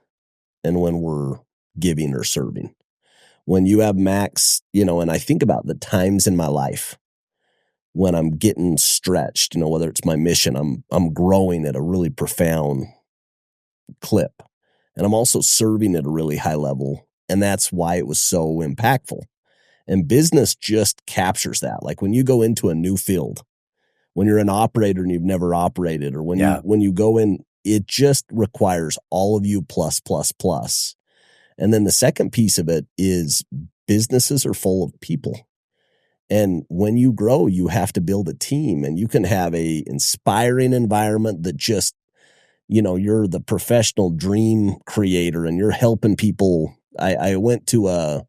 and when we're giving or serving. When you have max, and I think about the times in my life when I'm getting stretched, whether it's my mission, I'm growing at a really profound clip. and I'm also serving at a really high level. And that's why it was so impactful. And business just captures that. Like when you go into a new field, when you're an operator and you've never operated, or when you go in, it just requires all of you plus, plus, plus. And then the second piece of it is businesses are full of people. And when you grow, you have to build a team, and you can have a inspiring environment that just, you're the professional dream creator and you're helping people. I went to a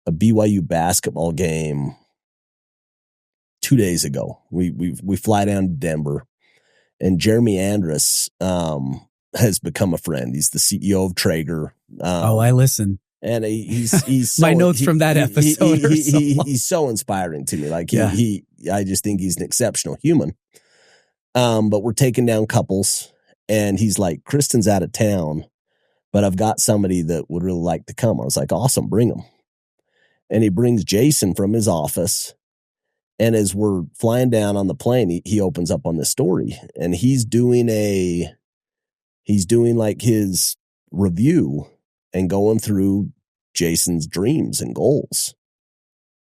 BYU basketball game 2 days ago. We fly down to Denver, and Jeremy Andrus has become a friend. He's the CEO of Traeger. I listen. And he's so, my notes from that episode are so long. He's so inspiring to me. Like I just think he's an exceptional human. But we're taking down couples, and he's like, Kristen's out of town, but I've got somebody that would really like to come. I was like, awesome, bring him. And he brings Jason from his office. And as we're flying down on the plane, he opens up on this story, and he's doing like his review and going through Jason's dreams and goals.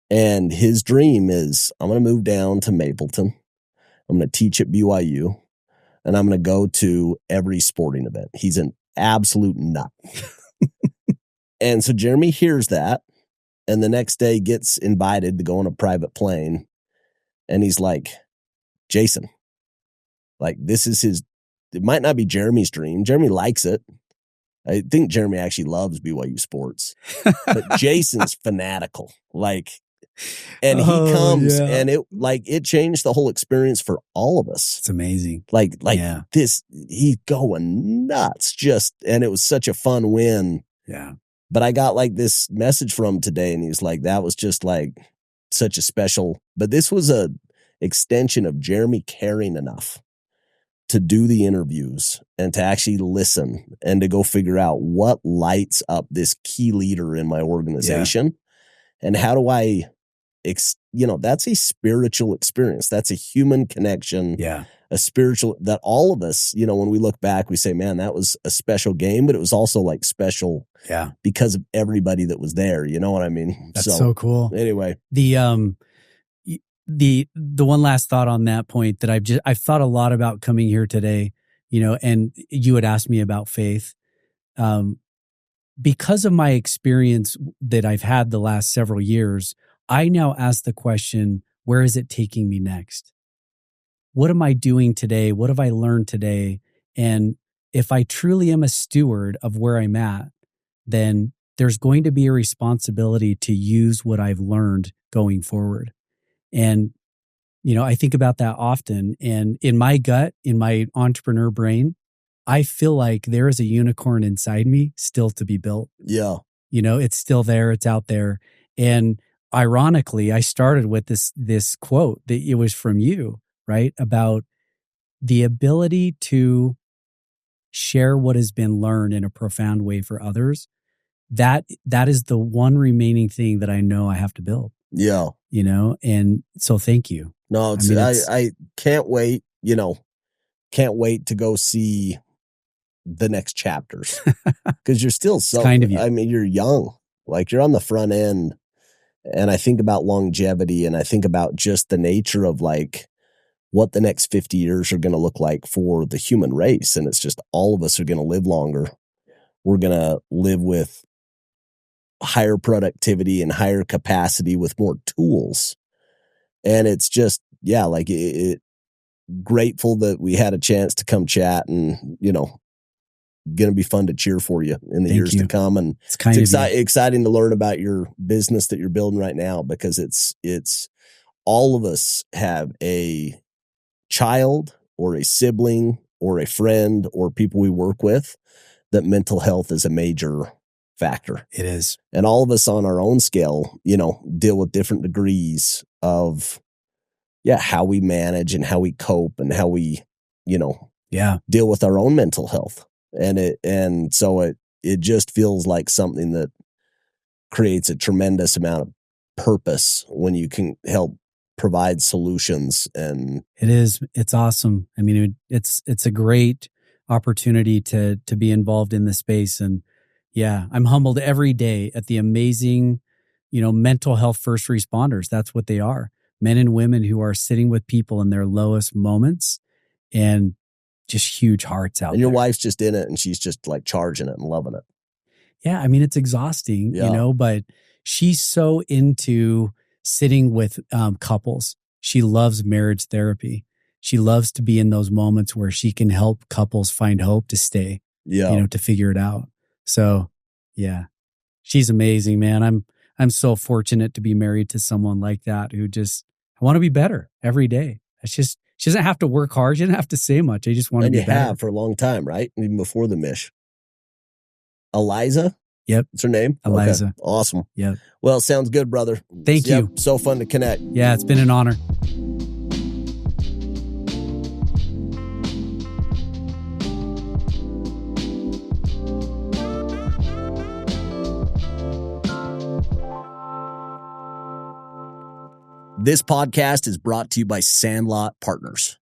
And his dream is, I'm going to move down to Mapleton. I'm going to teach at BYU, and I'm going to go to every sporting event. He's an absolute nut. And so Jeremy hears that, and the next day gets invited to go on a private plane. And he's like, Jason, like, this is it might not be Jeremy's dream. Jeremy likes it. I think Jeremy actually loves BYU sports, but Jason's fanatical. Like, and he comes and it changed the whole experience for all of us. It's amazing. Like this, he's going nuts and it was such a fun win. Yeah. But I got like this message from him today, and he's like, that was just like such a special, but this was a extension of Jeremy caring enough to do the interviews and to actually listen and to go figure out what lights up this key leader in my organization. And how do I, that's a spiritual experience. That's a human connection. Yeah. A spiritual that all of us, when we look back, we say, man, that was a special game, but it was also like special because of everybody that was there. You know what I mean? That's so cool. Anyway, the one last thought on that point that I've thought a lot about coming here today, and you had asked me about faith. Because of my experience that I've had the last several years, I now ask the question, where is it taking me next? What am I doing today? What have I learned today? And if I truly am a steward of where I'm at, then there's going to be a responsibility to use what I've learned going forward. And, I think about that often. And in my gut, in my entrepreneur brain, I feel like there is a unicorn inside me still to be built. Yeah. It's still there. It's out there. And ironically, I started with this quote that it was from you, right? About the ability to share what has been learned in a profound way for others. That is the one remaining thing that I know I have to build. Yeah. And so thank you. No, I can't wait, can't wait to go see the next chapters because you're still so kind of you. I mean, you're young, like you're on the front end. And I think about longevity, and I think about just the nature of like what the next 50 years are going to look like for the human race. And it's just all of us are going to live longer. We're going to live with higher productivity and higher capacity with more tools. And it's just, like grateful that we had a chance to come chat, and, going to be fun to cheer for you in the years to come. And it's exciting to learn about your business that you're building right now, because it's all of us have a child or a sibling or a friend or people we work with that mental health is a major factor. It is. And all of us on our own scale, deal with different degrees of, how we manage and how we cope and how we, deal with our own mental health. And so it just feels like something that creates a tremendous amount of purpose when you can help provide solutions. And it's awesome. I mean, it's a great opportunity to be involved in the space. And yeah, I'm humbled every day at the amazing, mental health first responders. That's what they are. Men and women who are sitting with people in their lowest moments and just huge hearts out And your there. wife's just in it and she's just like charging it and loving it. Yeah, I mean, it's exhausting, Yeah. but she's so into sitting with couples. She loves marriage therapy. She loves to be in those moments where she can help couples find hope to stay, Yeah. to figure it out. So, yeah, she's amazing, man. I'm so fortunate to be married to someone like that who just, I want to be better every day. It's just, she doesn't have to work hard. She doesn't have to say much. I just want to be better. And you have for a long time, right? Even before the Mish. Liza? Yep. What's her name? Liza. Okay. Awesome. Yep. Well, sounds good, brother. Thank you. So fun to connect. Yeah, it's been an honor. This podcast is brought to you by Sandlot Partners.